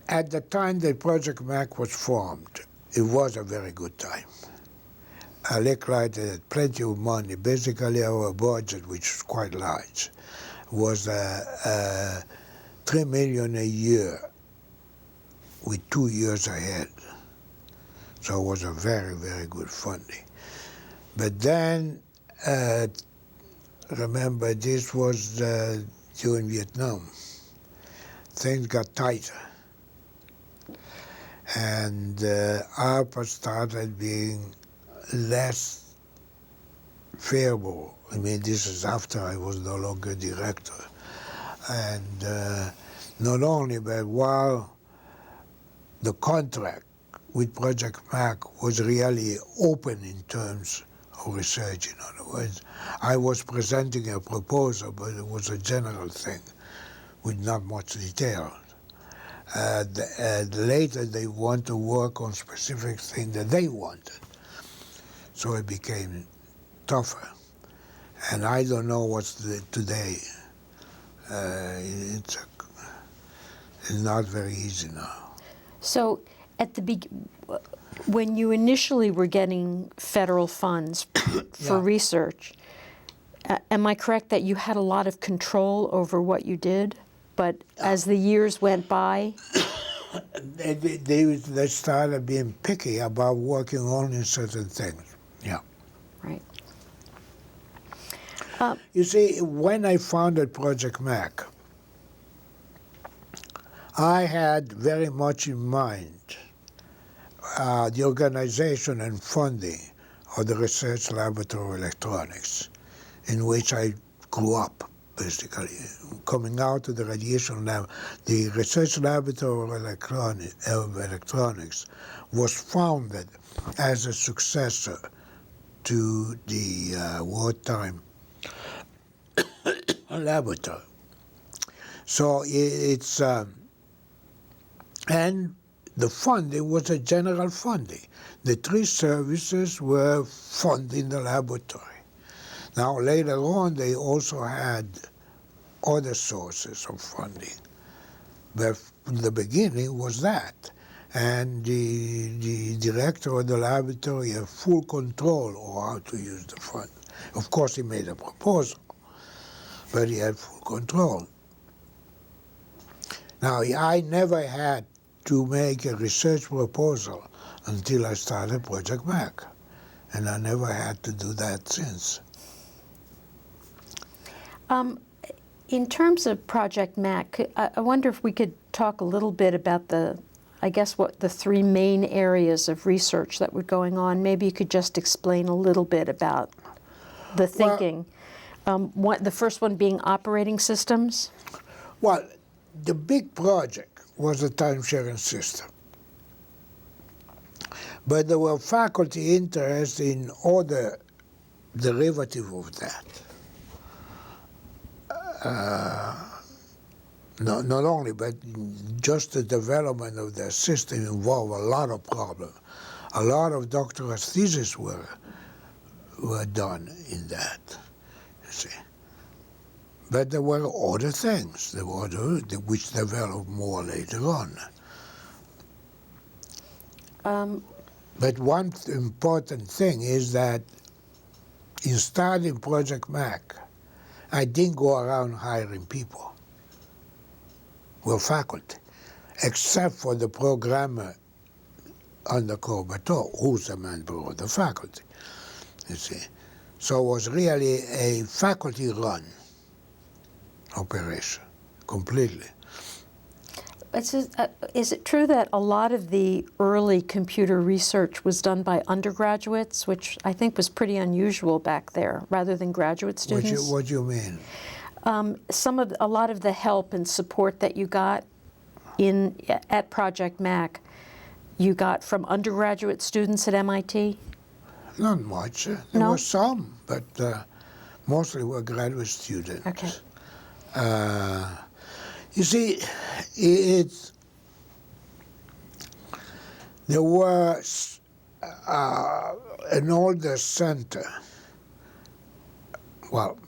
at the time that Project Mac was formed, it was a very good time. Licklider had plenty of money. Basically, our budget, which is quite large, was $3 million a year, with 2 years ahead. So it was a very, very good funding. But then, remember, this was during Vietnam, things got tighter. And ARPA started being less favorable. I mean, this is after I was no longer director. And not only, but while the contract with Project MAC was really open in terms of research, in other words, I was presenting a proposal, but it was a general thing with not much detail. Later they want to work on specific things that they wanted. So it became tougher. And I don't know what's today. It's not very easy now. So at the when you initially were getting federal funds for research, am I correct that you had a lot of control over what you did? But as the years went by? They started being picky about working only on certain things. Yeah. Right. You see, when I founded Project MAC, I had very much in mind the organization and funding of the Research Laboratory Electronics, in which I grew up, basically. Coming out of the radiation lab, the Research Laboratory of Electronics was founded as a successor to the wartime laboratory. So it's, and the funding was a general funding. The three services were funding the laboratory. Now, later on, they also had other sources of funding. But from the beginning was that. And the director of the laboratory had full control of how to use the fund. Of course, he made a proposal, but he had full control. Now, I never had to make a research proposal until I started Project MAC. And I never had to do that since. In terms of Project MAC, I wonder if we could talk a little bit about what the three main areas of research that were going on. Maybe you could just explain a little bit about the thinking. The first one being operating systems? Well, the big project was the time-sharing system. But there were faculty interest in other derivatives of that. Not only, but just the development of the system involved a lot of problems. A lot of doctoral theses were done in that, you see. But there were other things, there were other, which developed more later on. But one important thing is that in starting Project MAC, I didn't go around hiring people, well, faculty, except for the programmer under Corbato, who's a member of the faculty, you see. So it was really a faculty-run operation, completely. Is it true that a lot of the early computer research was done by undergraduates, which I think was pretty unusual back there, rather than graduate students? What do you mean? A lot of the help and support that you got at Project MAC, you got from undergraduate students at MIT? Not much. There were some, but mostly were graduate students. Okay. You see, there was an older center, well,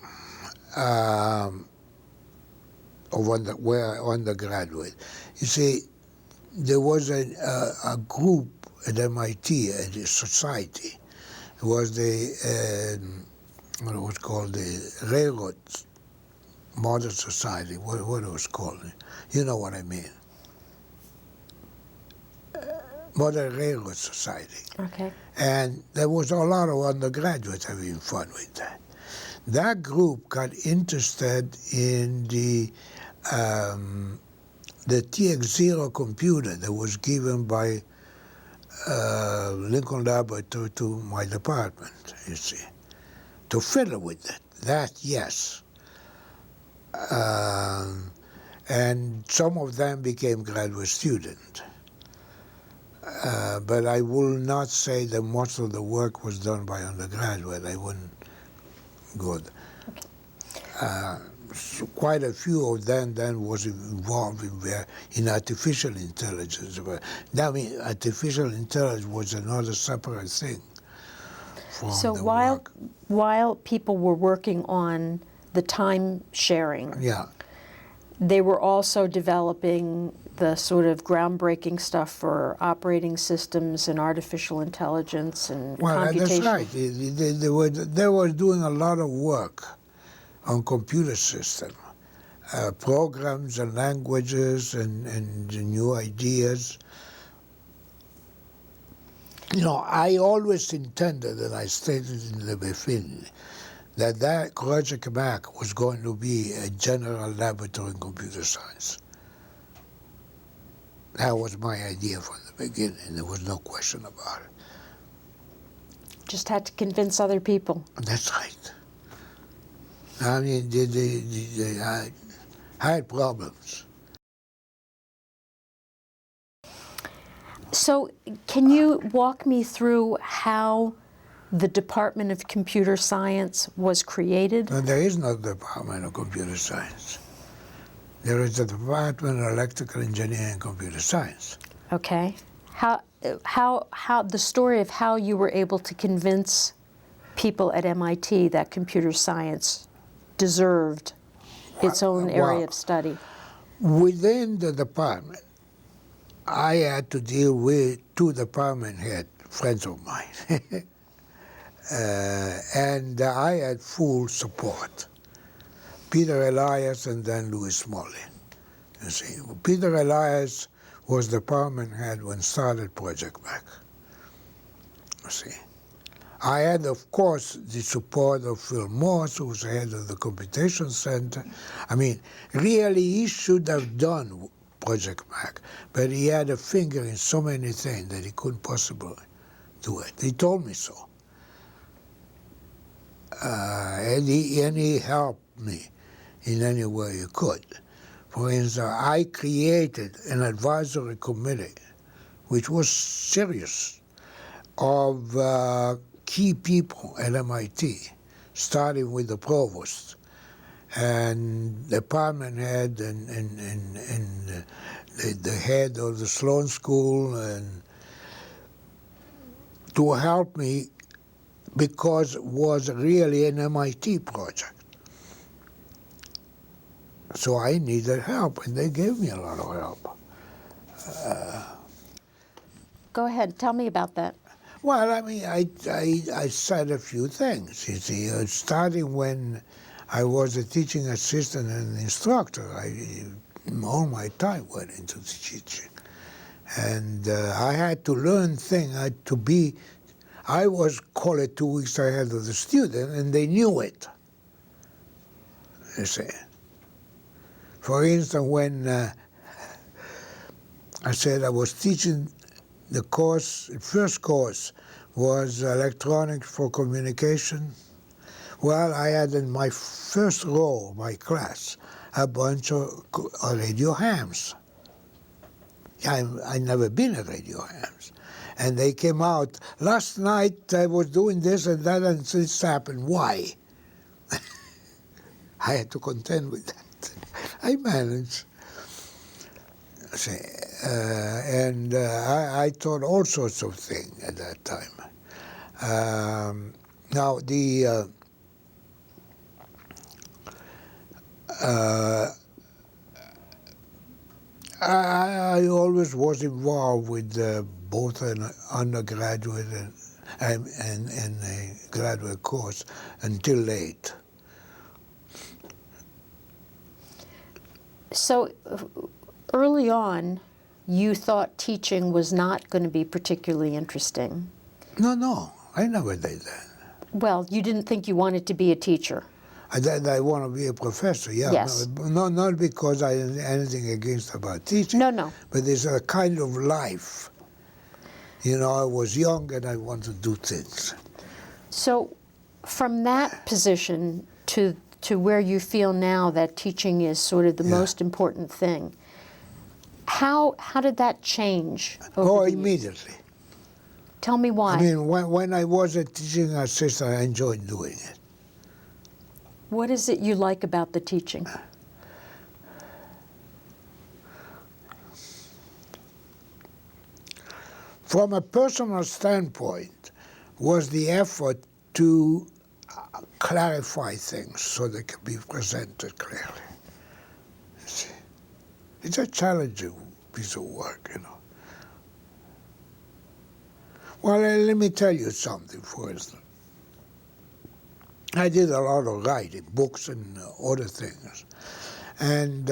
where undergraduate. You see, there was a group at MIT, a society. It was what it was called, the Railroad Modern Society, what it was called. You know what I mean. Modern Railroad Society. Okay. And there was a lot of undergraduates having fun with that. That group got interested in the TX0 computer that was given by Lincoln Laboratory to my department, you see, to fiddle with it. That, yes. And some of them became graduate students. But I will not say that most of the work was done by undergraduate. I wouldn't go there. So quite a few of them then was involved in artificial intelligence. But I mean, artificial intelligence was another separate thing from So the while work. while people were working on the time sharing, Yeah. they were also developing the sort of groundbreaking stuff for operating systems and artificial intelligence and Well, computation. that's right. They were doing a lot of work on computer system, programs and languages and new ideas. You know, I always intended, and I stated in the beginning, that Project Mac was going to be a general laboratory in computer science. That was my idea from the beginning. There was no question about it. Just had to convince other people. That's right. I mean, I had problems. So can you walk me through how the Department of Computer Science was created? And there is no Department of Computer Science. There is a Department of Electrical Engineering and Computer Science. Okay. How the story of how you were able to convince people at MIT that computer science deserved its own area of study? Within the department, I had to deal with two department head friends of mine. And I had full support. Peter Elias and then Louis Smalley. You see, Peter Elias was department head when started Project Mac. You see, I had, of course, the support of Phil Morse, who was head of the Computation Center. I mean, really, he should have done Project Mac, but he had a finger in so many things that he couldn't possibly do it. He told me so. And he helped me in any way he could. For instance, I created an advisory committee, which was serious, of key people at MIT, starting with the provost and department head and the head of the Sloan School, and to help me because it was really an MIT project. So I needed help, and they gave me a lot of help. Go ahead, tell me about that. Well, I mean, I said a few things, you see. Starting when I was a teaching assistant and instructor, all my time went into the teaching. And I had to learn things. I was called 2 weeks ahead of the student, and they knew it, you see. For instance, when I said I was teaching the course, the first course was electronics for communication. Well, I had in my first row, my class, a bunch of radio hams. I never been at radio hams. And they came out, last night I was doing this and that, and this happened. Why? I had to contend with that. I managed. And I taught all sorts of things at that time. Now, I always was involved with both an undergraduate and a graduate course until late. So early on, you thought teaching was not going to be particularly interesting. No, I never did that. Well, you didn't think you wanted to be a teacher. I want to be a professor, yeah. Yes. No, not because I have anything against about teaching. No, no. But it's a kind of life. You know, I was young and I wanted to do things. So from that position to where you feel now that teaching is sort of the most important thing, how did that change over the years? Immediately. Tell me why. I mean, when I was a teaching assistant, I enjoyed doing it. What is it you like about the teaching? From a personal standpoint, was the effort to clarify things so they can be presented clearly. You see? It's a challenging piece of work, you know. Well, let me tell you something, for instance. I did a lot of writing, books and other things. And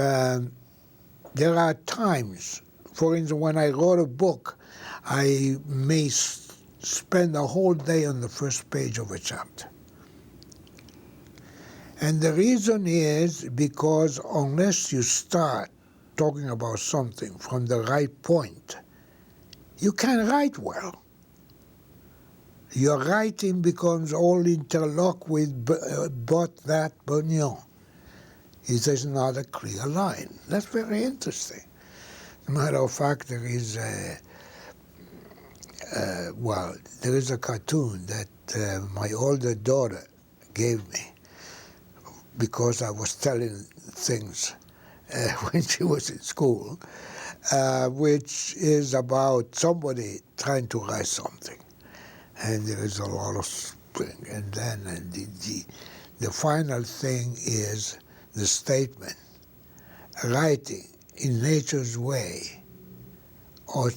there are times, for instance, when I wrote a book, I may spend a whole day on the first page of a chapter. And the reason is because unless you start talking about something from the right point, you can't write well. Your writing becomes all interlocked with but, that, but, no. It is not a clear line. That's very interesting. As a matter of fact, there is a cartoon that my older daughter gave me because I was telling things when she was in school, which is about somebody trying to write something. And there is a lot of spring. And then the final thing is the statement, writing in nature's way or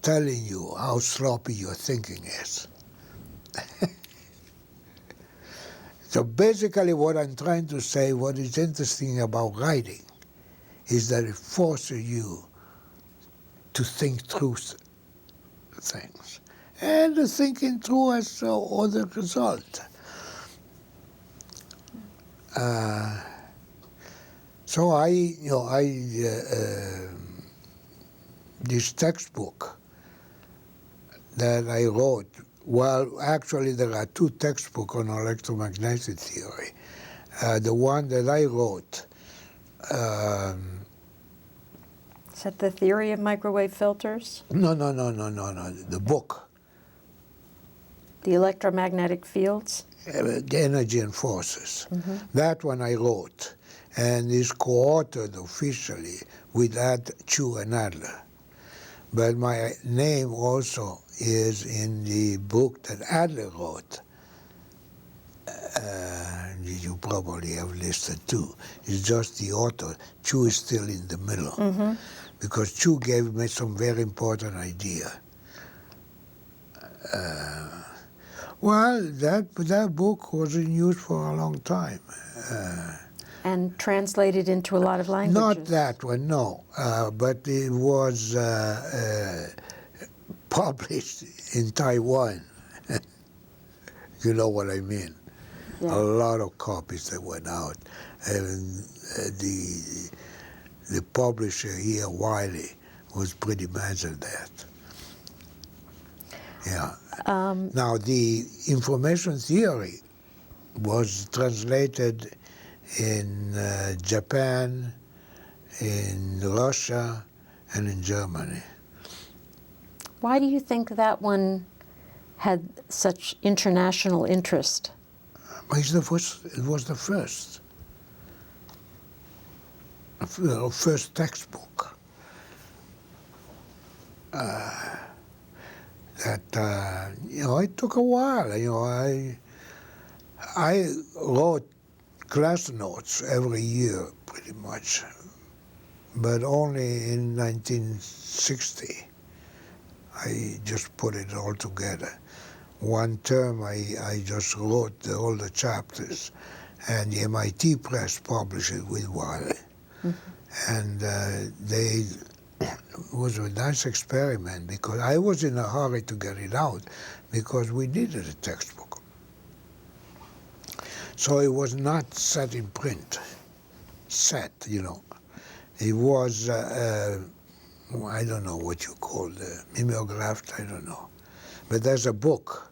telling you how sloppy your thinking is. So basically what I'm trying to say, what is interesting about writing is that it forces you to think through things. And the thinking through has other result. So this textbook that I wrote, well, actually there are two textbooks on electromagnetic theory. The one that I wrote, Is that the theory of microwave filters? no, the book. The electromagnetic fields? The energy and forces. That one I wrote, and is co-authored officially with Chu and Adler. But my name also is in the book that Adler wrote. You probably have listed too. It's just the author. Chu is still in the middle. Because Chu gave me some very important idea. Well, that book was in use for a long time. And translated into a lot of languages? Not that one, no. But it was published in Taiwan. You know what I mean? Yeah. A lot of copies that went out. And the publisher here, Wiley, was pretty mad at that. Yeah. Now, the information theory was translated in Japan, in Russia, and in Germany. Why do you think that one had such international interest? It was the first textbook. It took a while. I wrote class notes every year, pretty much, but only in 1960. I just put it all together. One term, I just wrote all the chapters, and the MIT Press published it with Wiley. And it was a nice experiment because I was in a hurry to get it out because we needed a textbook. So it was not set in print, set, you know. It was, I don't know what you call it, mimeographed, I don't know. But there's a book.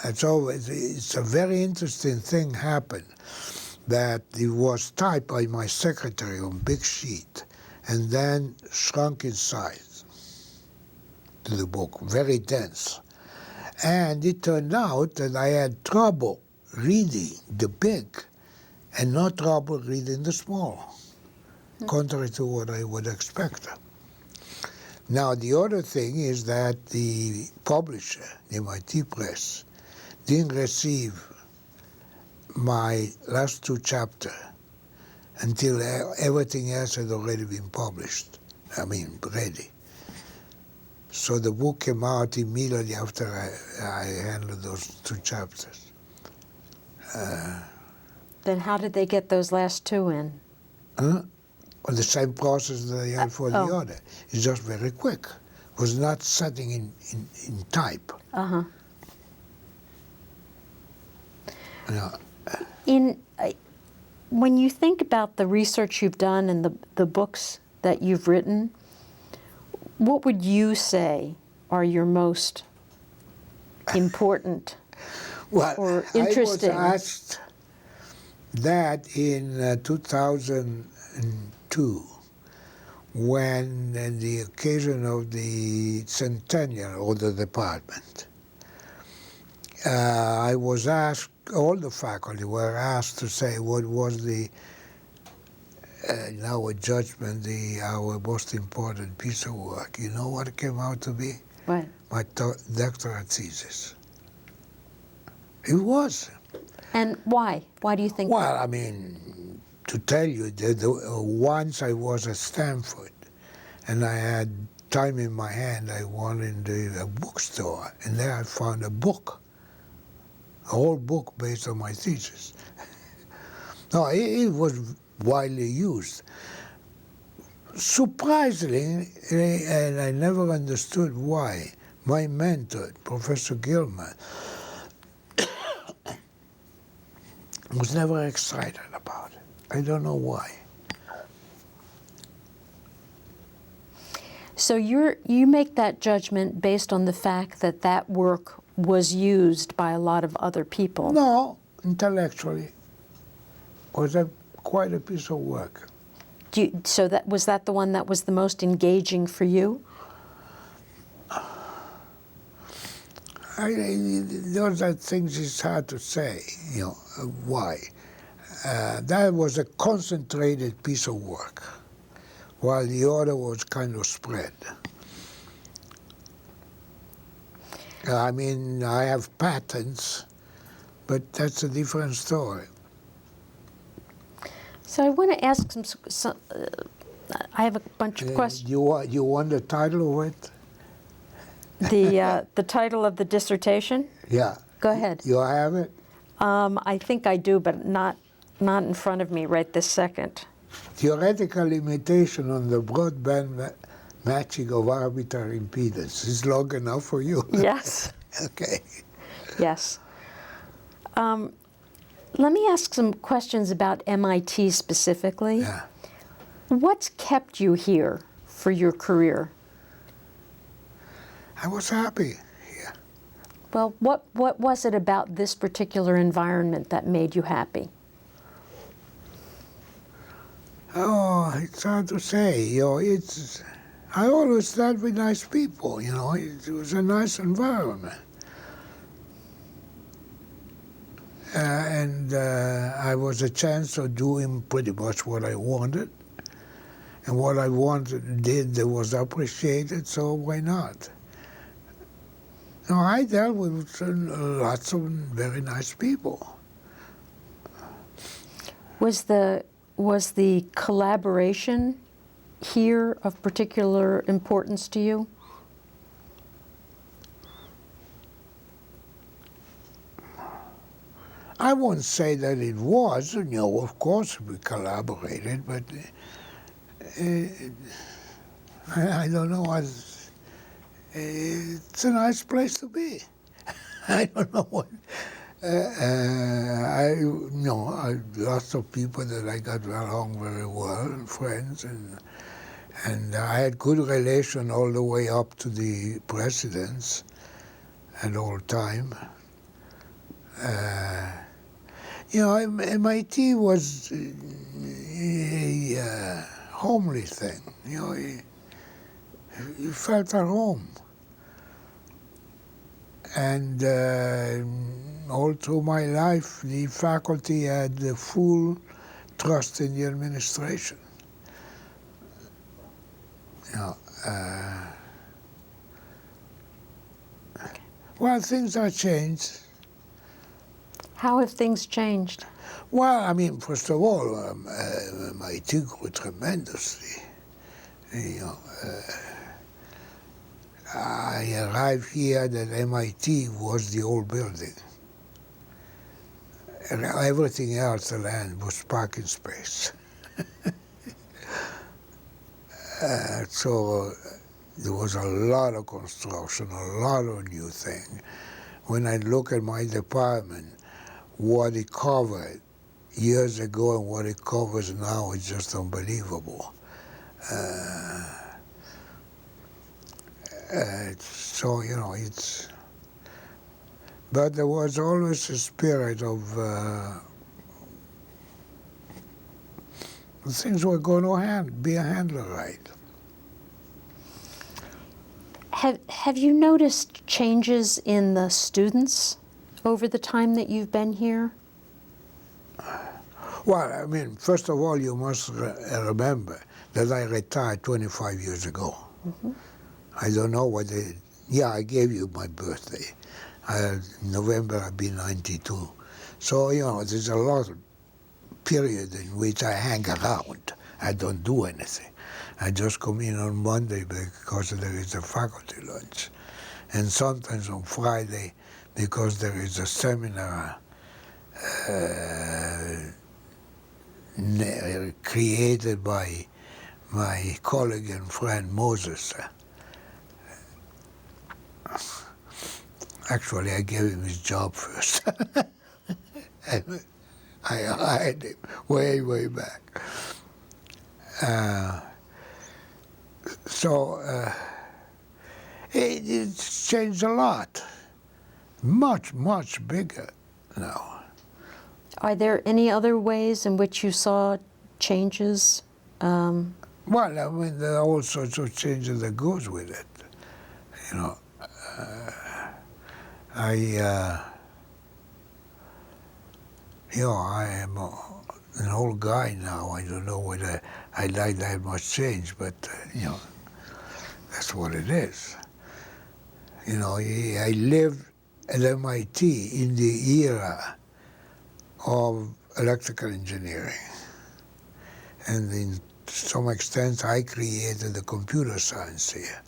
And so it's a very interesting thing happened, that it was typed by my secretary on big sheet and then shrunk in size to the book, very dense. And it turned out that I had trouble reading the big and no trouble reading the small, contrary to what I would expect. Now, the other thing is that the publisher, the MIT Press, didn't receive my last two chapters until everything else had already been published. I mean, ready. So the book came out immediately after I handled those two chapters. Then how did they get those last two in? Well, the same process that I had for the other. It's just very quick. It was not setting in type. Uh-huh. Yeah. When you think about the research you've done and the books that you've written, what would you say are your most important or interesting? I was asked that in 2002, when the occasion of the centennial of the department, I was asked, all the faculty were asked to say what was the, in our judgment, our most important piece of work. You know what it came out to be? What? My doctorate thesis. It was. And why? Why do you think? Well, I mean, to tell you, once I was at Stanford, and I had time in my hand, I went in the bookstore, and there I found a book, a whole book based on my thesis. No, it was widely used. Surprisingly, and I never understood why, my mentor, Professor Gilman, was never excited about it. I don't know why. So you make that judgment based on the fact that that work was used by a lot of other people? No, intellectually. It was quite a piece of work. So was that the one that was the most engaging for you? Those are things it's hard to say, you know, why. That was a concentrated piece of work, while the other was kind of spread. I mean, I have patents, but that's a different story. So I want to ask some I have a bunch of questions. You want the title of it? The title of the dissertation? Yeah. Go ahead. You have it? I think I do, but not in front of me right this second. Theoretical limitation on the broadband matching of arbitrary impedance. Is long enough for you? Yes. Okay. Yes. Let me ask some questions about MIT specifically. Yeah. What's kept you here for your career? I was happy here. Well, what was it about this particular environment that made you happy? Oh, it's hard to say. You know, I always dealt with nice people. You know, it was a nice environment. And I was a chance of doing pretty much what I wanted. And what I did that was appreciated, so why not? No, I dealt with lots of very nice people. Was the collaboration here of particular importance to you? I won't say that it was. You know, of course we collaborated, but I don't know. It's a nice place to be. I don't know what. Lots of people that I got along very well, friends, and I had good relation all the way up to the presidents at all time. MIT was a homely thing. You felt at home. And all through my life, the faculty had the full trust in the administration. Well, things have changed. How have things changed? Well, I mean, first of all, MIT grew tremendously. I arrived here that MIT was the old building. And everything else, the land, was parking space. So there was a lot of construction, a lot of new things. When I look at my department, what it covered years ago and what it covers now is just unbelievable. So, it's... But there was always a spirit of things were going to be handled right. Have you noticed changes in the students over the time that you've been here? Well, I mean, first of all, you must remember that I retired 25 years ago. Mm-hmm. I don't know what they... Yeah, I gave you my birthday. November, I'll be 92. So, there's a lot of period in which I hang around. I don't do anything. I just come in on Monday because there is a faculty lunch. And sometimes on Friday because there is a seminar created by my colleague and friend Moses. Actually, I gave him his job first. And I hired him way, way back. It's changed a lot. Much, much bigger now. Are there any other ways in which you saw changes? Well, I mean, there are all sorts of changes that goes with it. I am an old guy now. I don't know whether I like that much change, but, that's what it is. I lived at MIT in the era of electrical engineering. And in some extent, I created the computer science here.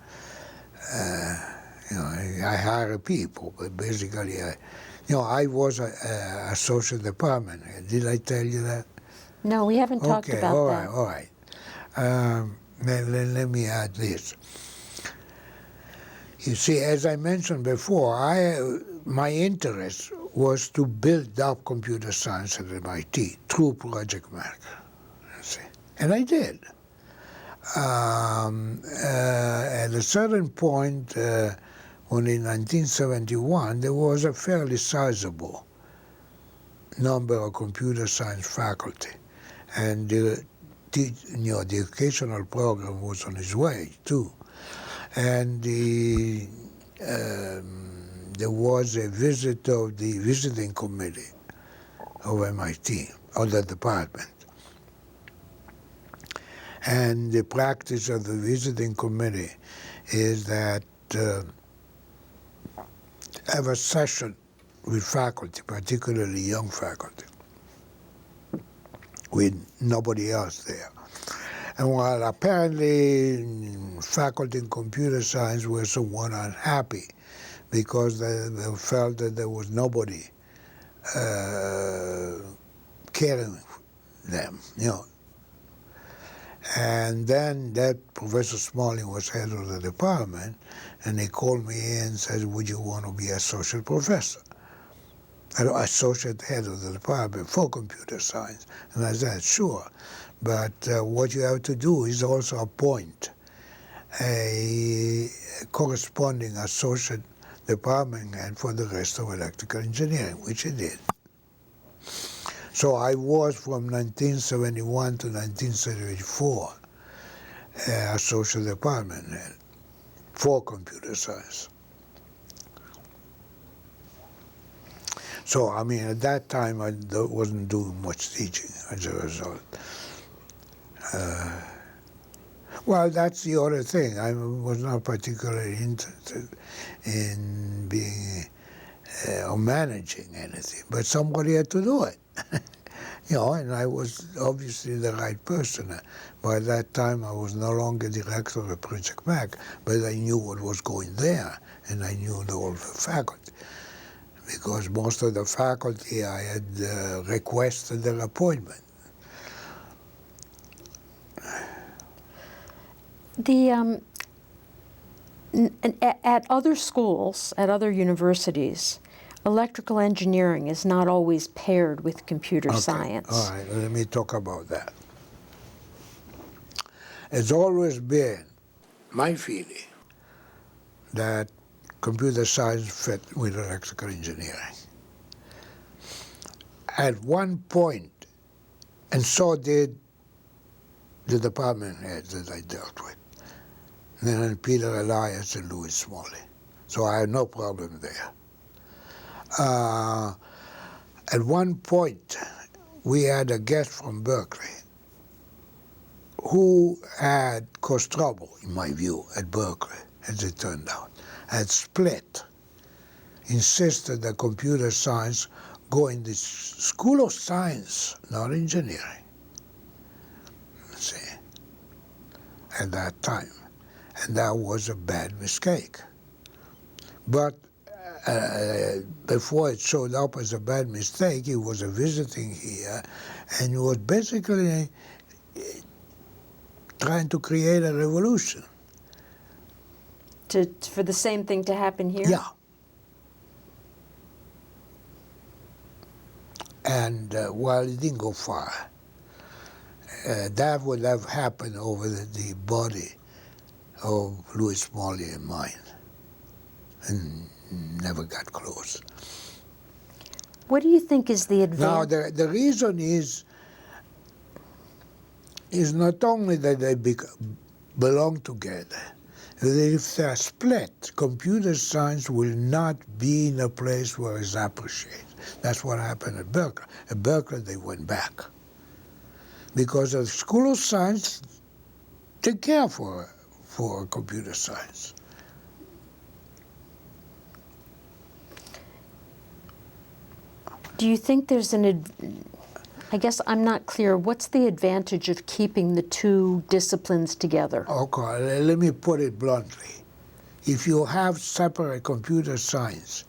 I hire people, but basically, I was a social department. Did I tell you that? No, we haven't talked about that. All right. Let me add this. You see, as I mentioned before, my interest was to build up computer science at MIT through project management. And I did. At a certain point, when in 1971, there was a fairly sizable number of computer science faculty. And the educational program was on its way, too. And there was a visit of the visiting committee of MIT, of the department. And the practice of the visiting committee is that have a session with faculty, particularly young faculty, with nobody else there. And while apparently faculty in computer science were somewhat unhappy because they felt that there was nobody caring them, And then that Professor Smalling was head of the department, and he called me in and said, would you want to be associate professor? associate head of the department for computer science. And I said, sure, but what you have to do is also appoint a corresponding associate department head for the rest of electrical engineering, which he did. So I was from 1971 to 1974 associate department head for computer science. So, I mean, at that time, I wasn't doing much teaching as a result. Well, that's the other thing. I was not particularly interested in being or managing anything, but somebody had to do it. You know, and I was obviously the right person. By that time, I was no longer director of Project Mac, but I knew what was going there, and I knew all the faculty. Because most of the faculty I had requested their appointment. At other schools, at other universities, electrical engineering is not always paired with computer science. All right, let me talk about that. It's always been my feeling that computer science fit with electrical engineering. At one point, and so did the department heads that I dealt with, then Peter Elias and Louis Smalley. So I had no problem there. At one point, we had a guest from Berkeley who had caused trouble, in my view, at Berkeley, as it turned out. Had split, insisted that computer science go in the School of Science, not engineering, see, at that time. And that was a bad mistake. But before it showed up as a bad mistake, he was visiting here, and he was basically trying to create a revolution. For the same thing to happen here? Yeah. And while it didn't go far, that would have happened over the body of Louis Smalley and mine, and never got close. What do you think is the advantage? Now, the reason is not only that they belong together, that if they're split, computer science will not be in a place where it's appreciated. That's what happened at Berkeley. At Berkeley, they went back. Because the School of Science, they care for computer science. Do you think there's I guess I'm not clear, what's the advantage of keeping the two disciplines together? Okay, let me put it bluntly. If you have separate computer science,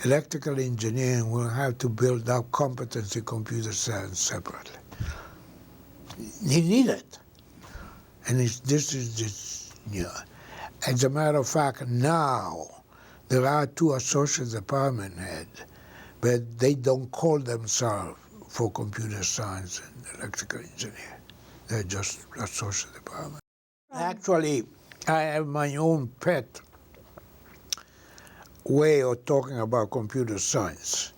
electrical engineering will have to build up competence in computer science separately. You need it. And this is, as a matter of fact, now there are two associate department heads, but they don't call themselves for computer science and electrical engineering. They're just associate department. Actually, I have my own pet way of talking about computer science.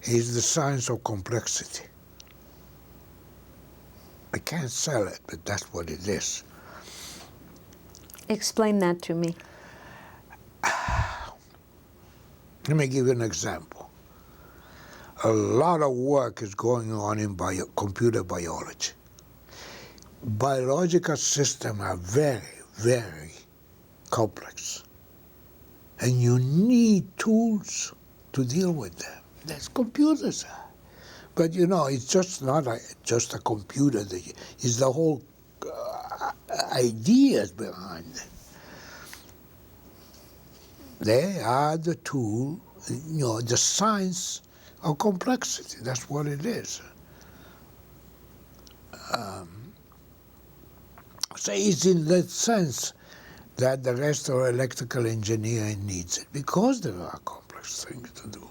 It's the science of complexity. I can't sell it, but that's what it is. Explain that to me. Let me give you an example. A lot of work is going on in computer biology. Biological systems are very, very complex. And you need tools to deal with them. That's computers. But it's just not just a computer. It's the whole ideas behind it. They are the tool, the science of complexity. That's what it is. So it's in that sense that the rest of electrical engineering needs it, because there are complex things to do.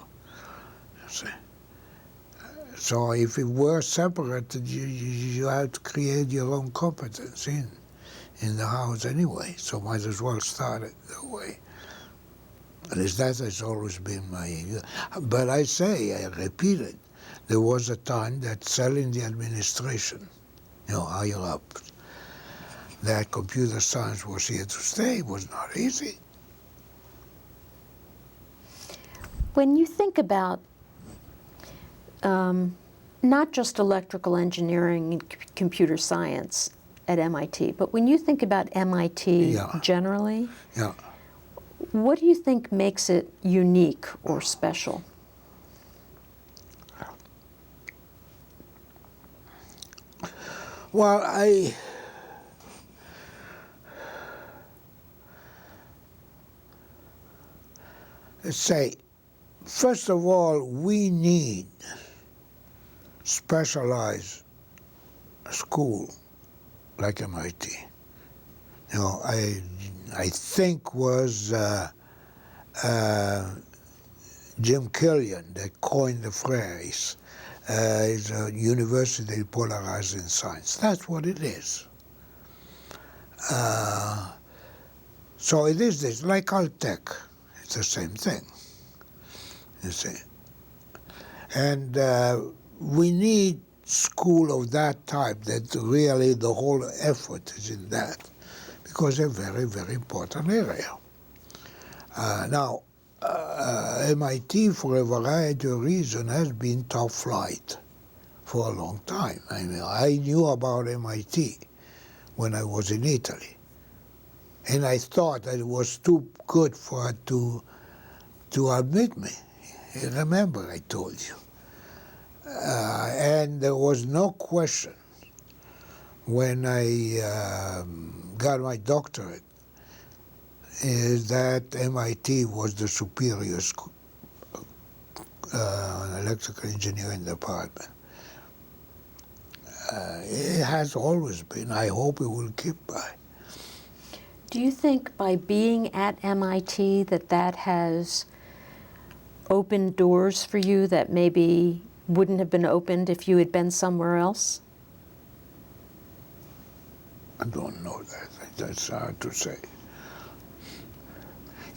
See? So if it were separated, you have to create your own competence in the house anyway. So might as well start it that way. At least that has always been my. But I repeat it. There was a time that selling the administration, higher up, that computer science was here to stay was not easy. When you think about not just electrical engineering and computer science at MIT, but when you think about MIT generally, what do you think makes it unique or special? Well, let's say, first of all, we need specialized school like MIT. I think was Jim Killian that coined the phrase. It's a university polarized in science. That's what it is. So it is this, like Caltech. It's the same thing, you see. And we need school of that type that really the whole effort is in that, because they're a very, very important area. Now, MIT, for a variety of reasons, has been top flight for a long time. I mean, I knew about MIT when I was in Italy. And I thought that it was too good for her to admit me. You remember I told you. And there was no question when I got my doctorate that MIT was the superior electrical engineering department. It has always been. I hope it will keep by. Do you think by being at MIT that has opened doors for you that maybe wouldn't have been opened if you had been somewhere else? I don't know that. That's hard to say.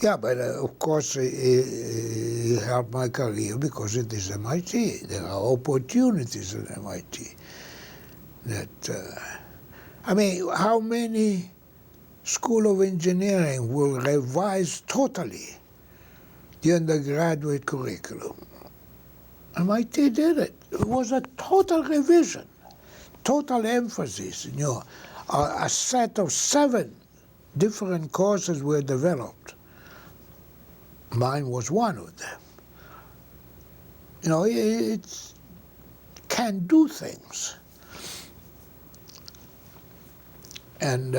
Yeah, but of course it helped my career because it is MIT. There are opportunities at MIT. I mean, how many School of Engineering will revise totally the undergraduate curriculum? MIT did it. It was a total revision, total emphasis. A set of 7 different courses were developed. Mine was one of them. It can do things. And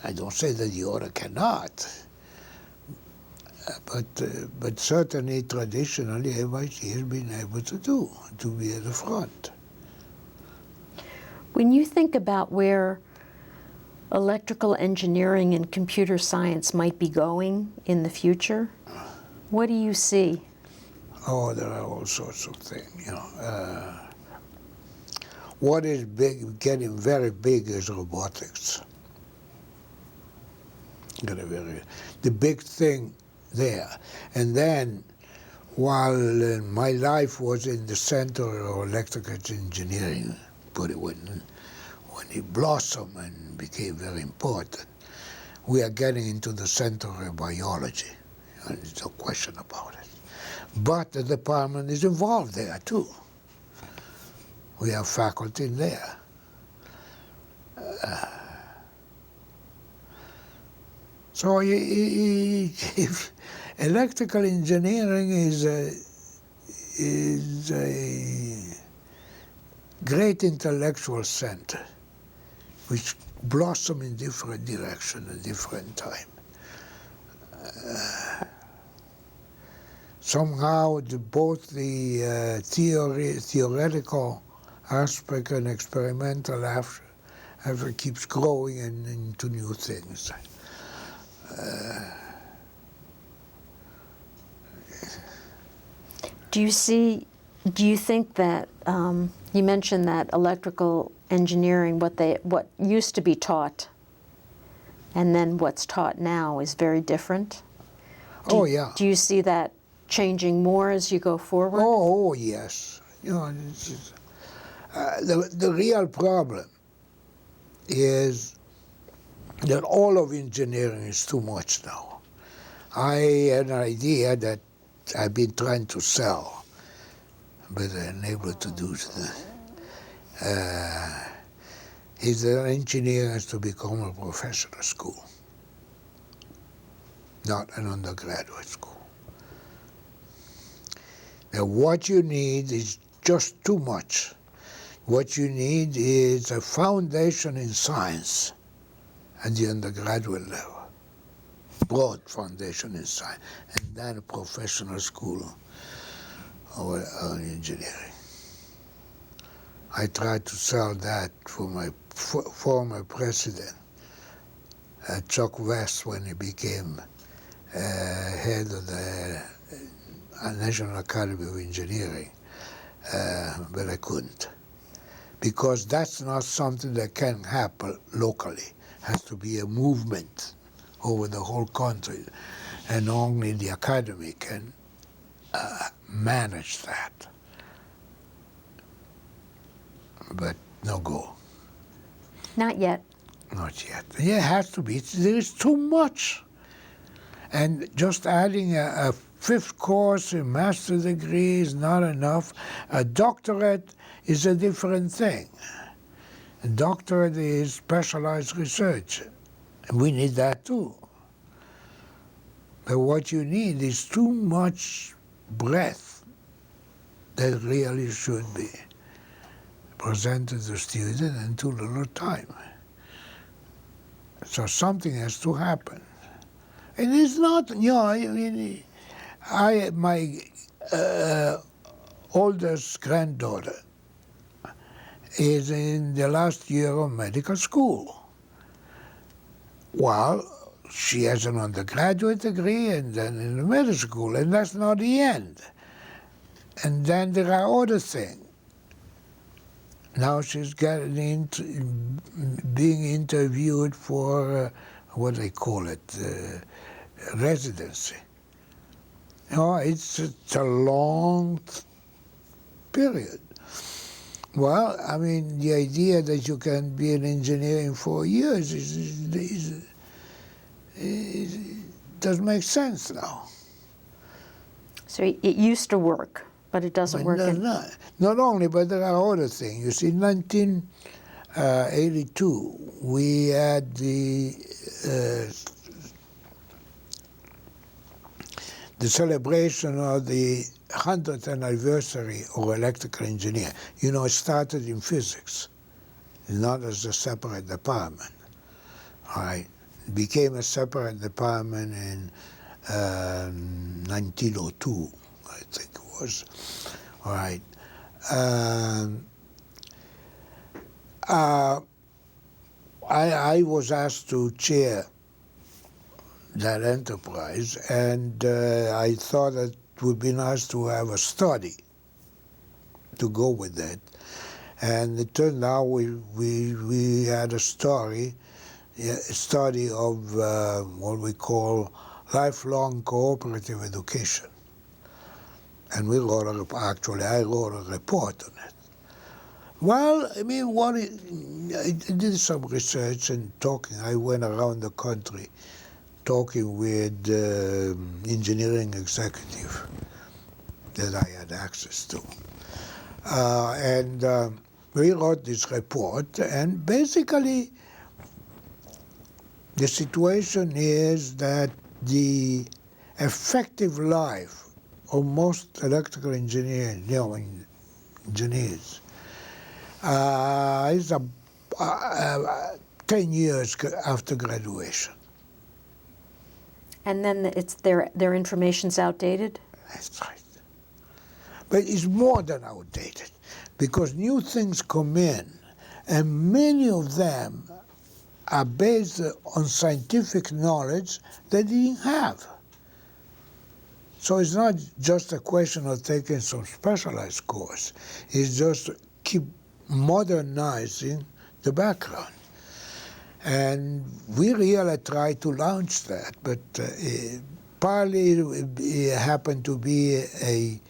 I don't say that the other cannot, but certainly traditionally MIT has been able to be at the front. When you think about where electrical engineering and computer science might be going in the future, what do you see? Oh, there are all sorts of things. What is big, getting very big, is robotics. The big thing there. And then, while my life was in the center of electrical engineering, but when it blossomed and became very important, we are getting into the center of biology. And there's no question about it. But the department is involved there too. We have faculty there. So if electrical engineering is a great intellectual center which blossom in different directions at different time. Somehow both the theoretical aspect and experimental aspect keeps growing into new things. Do you think that, you mentioned that electrical engineering, what used to be taught and then what's taught now is very different? Oh, yeah. Do you see that changing more as you go forward? Oh, yes. You know, the real problem is that all of engineering is too much now. I had an idea that I've been trying to sell, but I'm unable to do that. Is that engineering has to become a professional school, not an undergraduate school. Now, what you need is just too much. What you need is a foundation in science at the undergraduate level, broad foundation in science, and then a professional school or engineering. I tried to sell that for my former president, Chuck West, when he became head of the National Academy of Engineering, but I couldn't. Because that's not something that can happen locally. It has to be a movement over the whole country, and only the academy can manage that. But no go. Not yet. Not yet. Yeah, it has to be. There is too much. And just adding a fifth course, a master's degree is not enough. A doctorate is a different thing. A doctorate is specialized research. And we need that too. But what you need is too much breadth that really should be presented to the student and too little time. So something has to happen. And it's not, you know, I mean, my oldest granddaughter is in the last year of medical school. Well, she has an undergraduate degree and then in the medical school, and that's not the end. And then there are other things. Now she's being interviewed for what they call it, residency. You know, it's a long period. Well, I mean, the idea that you can be an engineer in 4 years doesn't make sense now. So it used to work, but it doesn't work. Not only, but there are other things. You see, in 1982, we had the celebration of the 100th anniversary of electrical engineering. You know, it started in physics, not as a separate department. All right, it became a separate department in 1902, I think it was. All right. I was asked to chair that enterprise, and I thought it would be nice to have a study to go with that. And it turned out we had a study of what we call lifelong cooperative education. And I wrote a report on it. Well, I mean, I did some research and talking. I went around the country talking with engineering executive that I had access to. And we wrote this report, and basically the situation is that the effective life of most electrical engineers is 10 years after graduation. And then their information's outdated? That's right. But it's more than outdated, because new things come in, and many of them are based on scientific knowledge they didn't have. So it's not just a question of taking some specialized course. It's just keep modernizing the background. And we really tried to launch that, but partly it happened to be a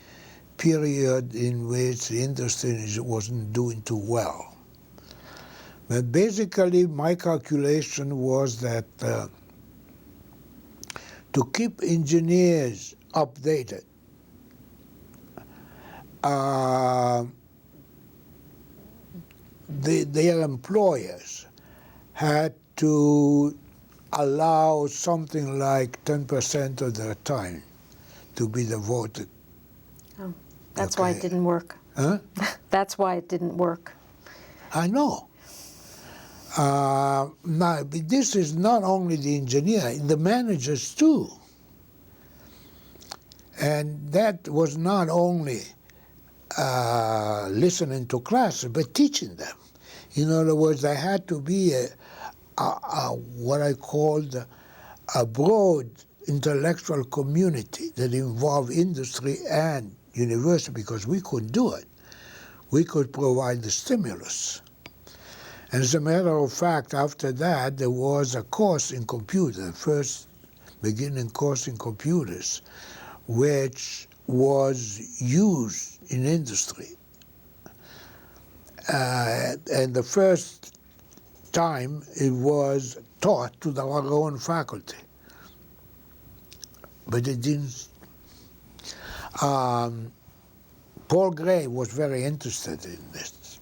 period in which the industry wasn't doing too well. But basically, my calculation was that to keep engineers updated, their employers had to allow something like 10% of their time to be devoted. Oh, that's why it didn't work. Huh? That's why it didn't work. I know. Now, but this is not only the engineer, the managers too. And that was not only listening to classes, but teaching them. In other words, there had to be what I called a broad intellectual community that involved industry and university, because we couldn't do it. We could provide the stimulus. And as a matter of fact, after that, there was a course in computer, the first beginning course in computers, which was used in industry. And the first time it was taught to our own faculty. But it didn't. Paul Gray was very interested in this.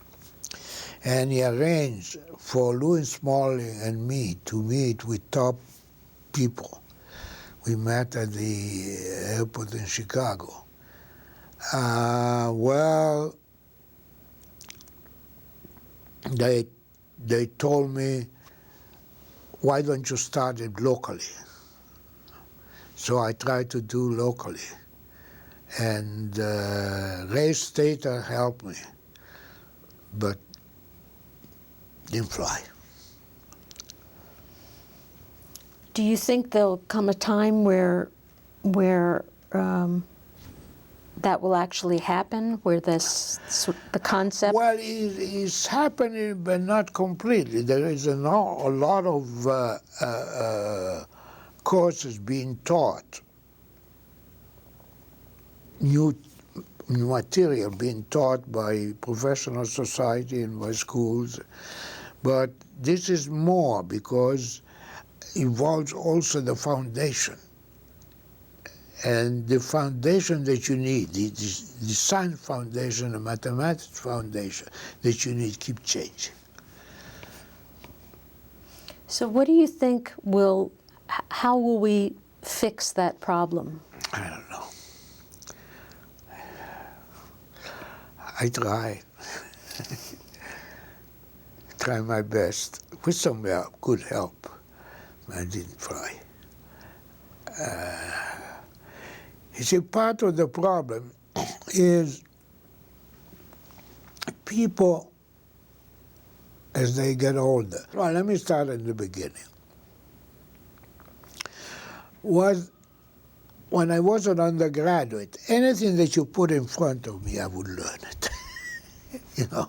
And he arranged for Louis Smalling and me to meet with top people. We met at the airport in Chicago. Well, they told me, why don't you start it locally? So I tried to do locally. And Ray Stater helped me, but didn't fly. Do you think there'll come a time where that will actually happen, where the concept? Well, it's happening, but not completely. There is a lot of courses being taught, new material being taught by professional society and by schools. But this is more because it involves also the foundation. And the foundation that you need, the science foundation, the mathematics foundation that you need, keep changing. So what do you think how will we fix that problem? I don't know. I try. Try my best with some help, good help. I didn't try. You see, part of the problem is people, as they get older. Well, let me start at the beginning. When I was an undergraduate, anything that you put in front of me, I would learn it. You know.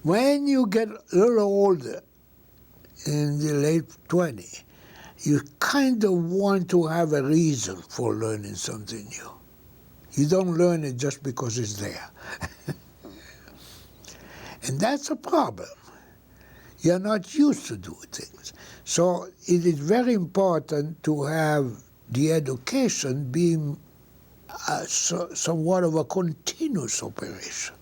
When you get a little older, in the late 20s, you kind of want to have a reason for learning something new. You don't learn it just because it's there. And that's a problem. You're not used to doing things. So it is very important to have the education being somewhat of a continuous operation.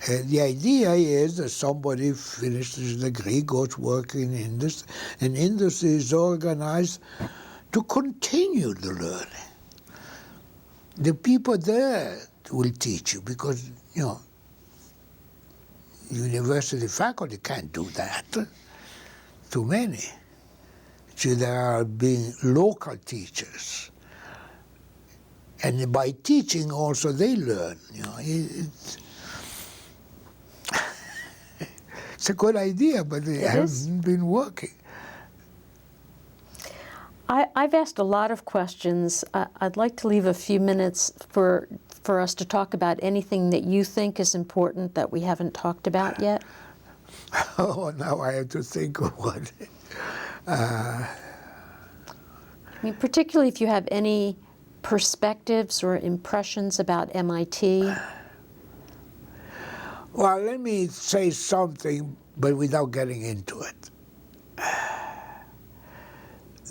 And the idea is that somebody finishes the degree, goes working in industry, and industry is organized to continue the learning. The people there will teach you because, you know, university faculty can't do that. Too many. So there are being local teachers. And by teaching also they learn. You know, it's a good idea, but it hasn't been working. I've asked a lot of questions. I'd like to leave a few minutes for us to talk about anything that you think is important that we haven't talked about yet. Oh, now I have to think of one. I mean, particularly if you have any perspectives or impressions about MIT. Well, let me say something, but without getting into it.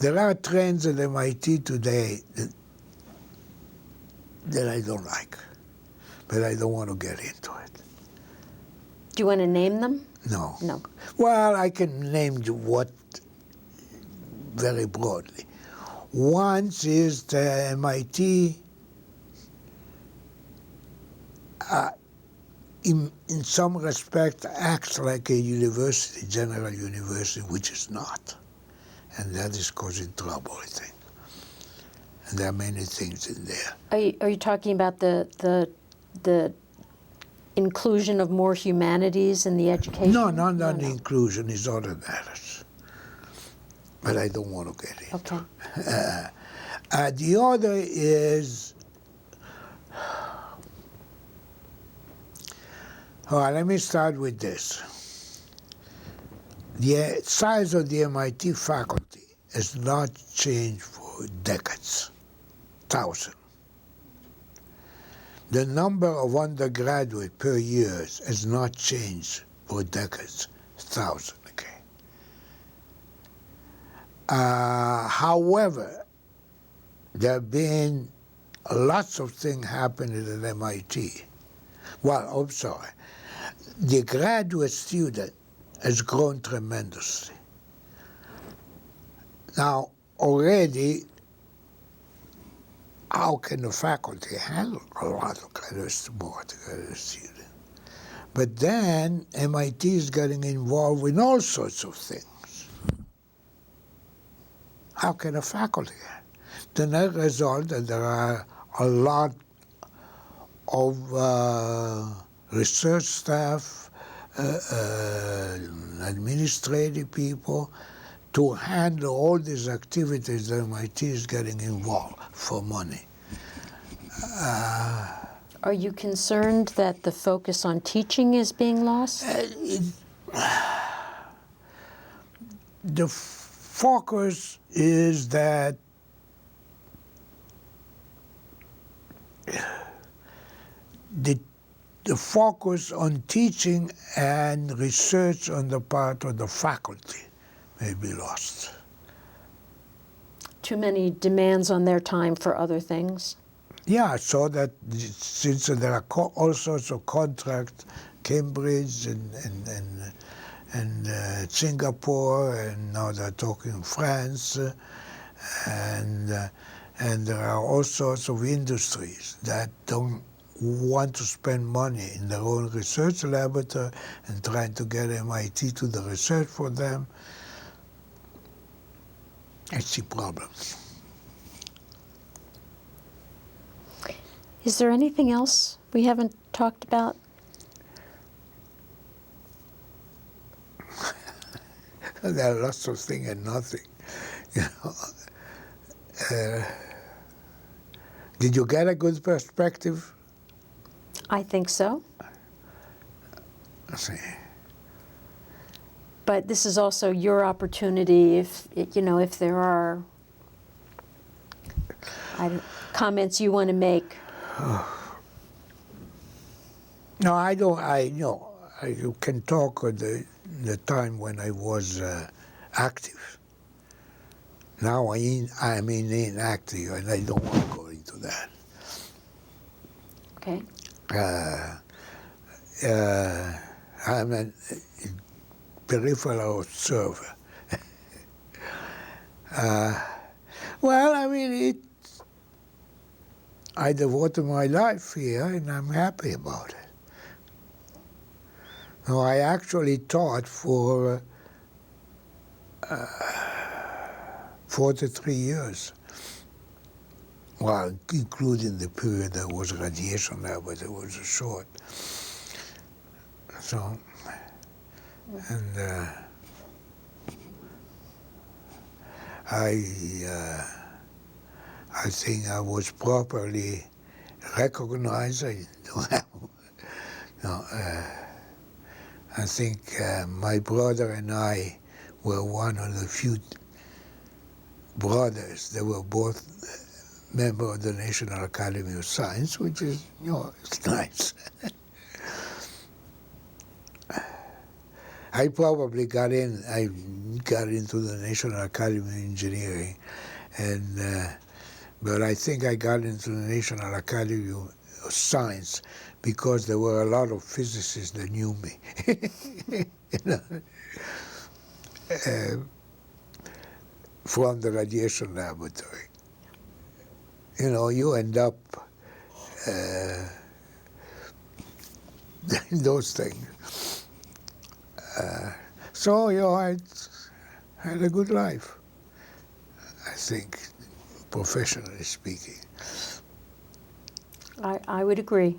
There are trends at MIT today that I don't like, but I don't want to get into it. Do you want to name them? No. No. Well, I can name you what very broadly. One is the MIT, in some respect, acts like a university, general university, which is not. And that is causing trouble, I think. And there are many things in there. Are you talking about the inclusion of more humanities in the education? No, not the inclusion, it's other matters. But I don't want to get into it. Okay. The other is, let me start with this. The size of the MIT faculty has not changed for decades, 1,000. The number of undergraduate per year has not changed for decades, 1,000, okay? However, there have been lots of things happening at MIT. Well, I'm sorry. The graduate student has grown tremendously. Now, already, how can the faculty handle a lot of graduate students? But then MIT is getting involved in all sorts of things. How can a faculty? The net result that there are a lot of research staff, administrative people, to handle all these activities that MIT is getting involved for money. Are you concerned that the focus on teaching is being lost? The focus is that the focus on teaching and research on the part of the faculty may be lost. Too many demands on their time for other things? Yeah, so that since there are all sorts of contracts, Cambridge and Singapore, and now they're talking France, and there are all sorts of industries that don't want to spend money in their own research laboratory and trying to get MIT to the research for them. I see problems. Is there anything else we haven't talked about? There are lots of things and nothing. You know. Did you get a good perspective? I think so. I see. But this is also your opportunity if there are comments you want to make. No, I don't. I can talk of the time when I was active. Now I'm inactive, and I don't want to go into that. Okay. I'm a peripheral observer. Well, I devoted my life here, and I'm happy about it. No, I actually taught for 43 years. Well, including the period there was radiation there, but it was short. So, and I think I was properly recognized. I don't have, no, I think my brother and I were one of the few brothers that were both members of the National Academy of Science, which is, it's nice. I probably got into the National Academy of Engineering, and but I think I got into the National Academy of Science because there were a lot of physicists that knew me. From the radiation laboratory. You end up in those things. So, I had a good life, I think, professionally speaking. I would agree.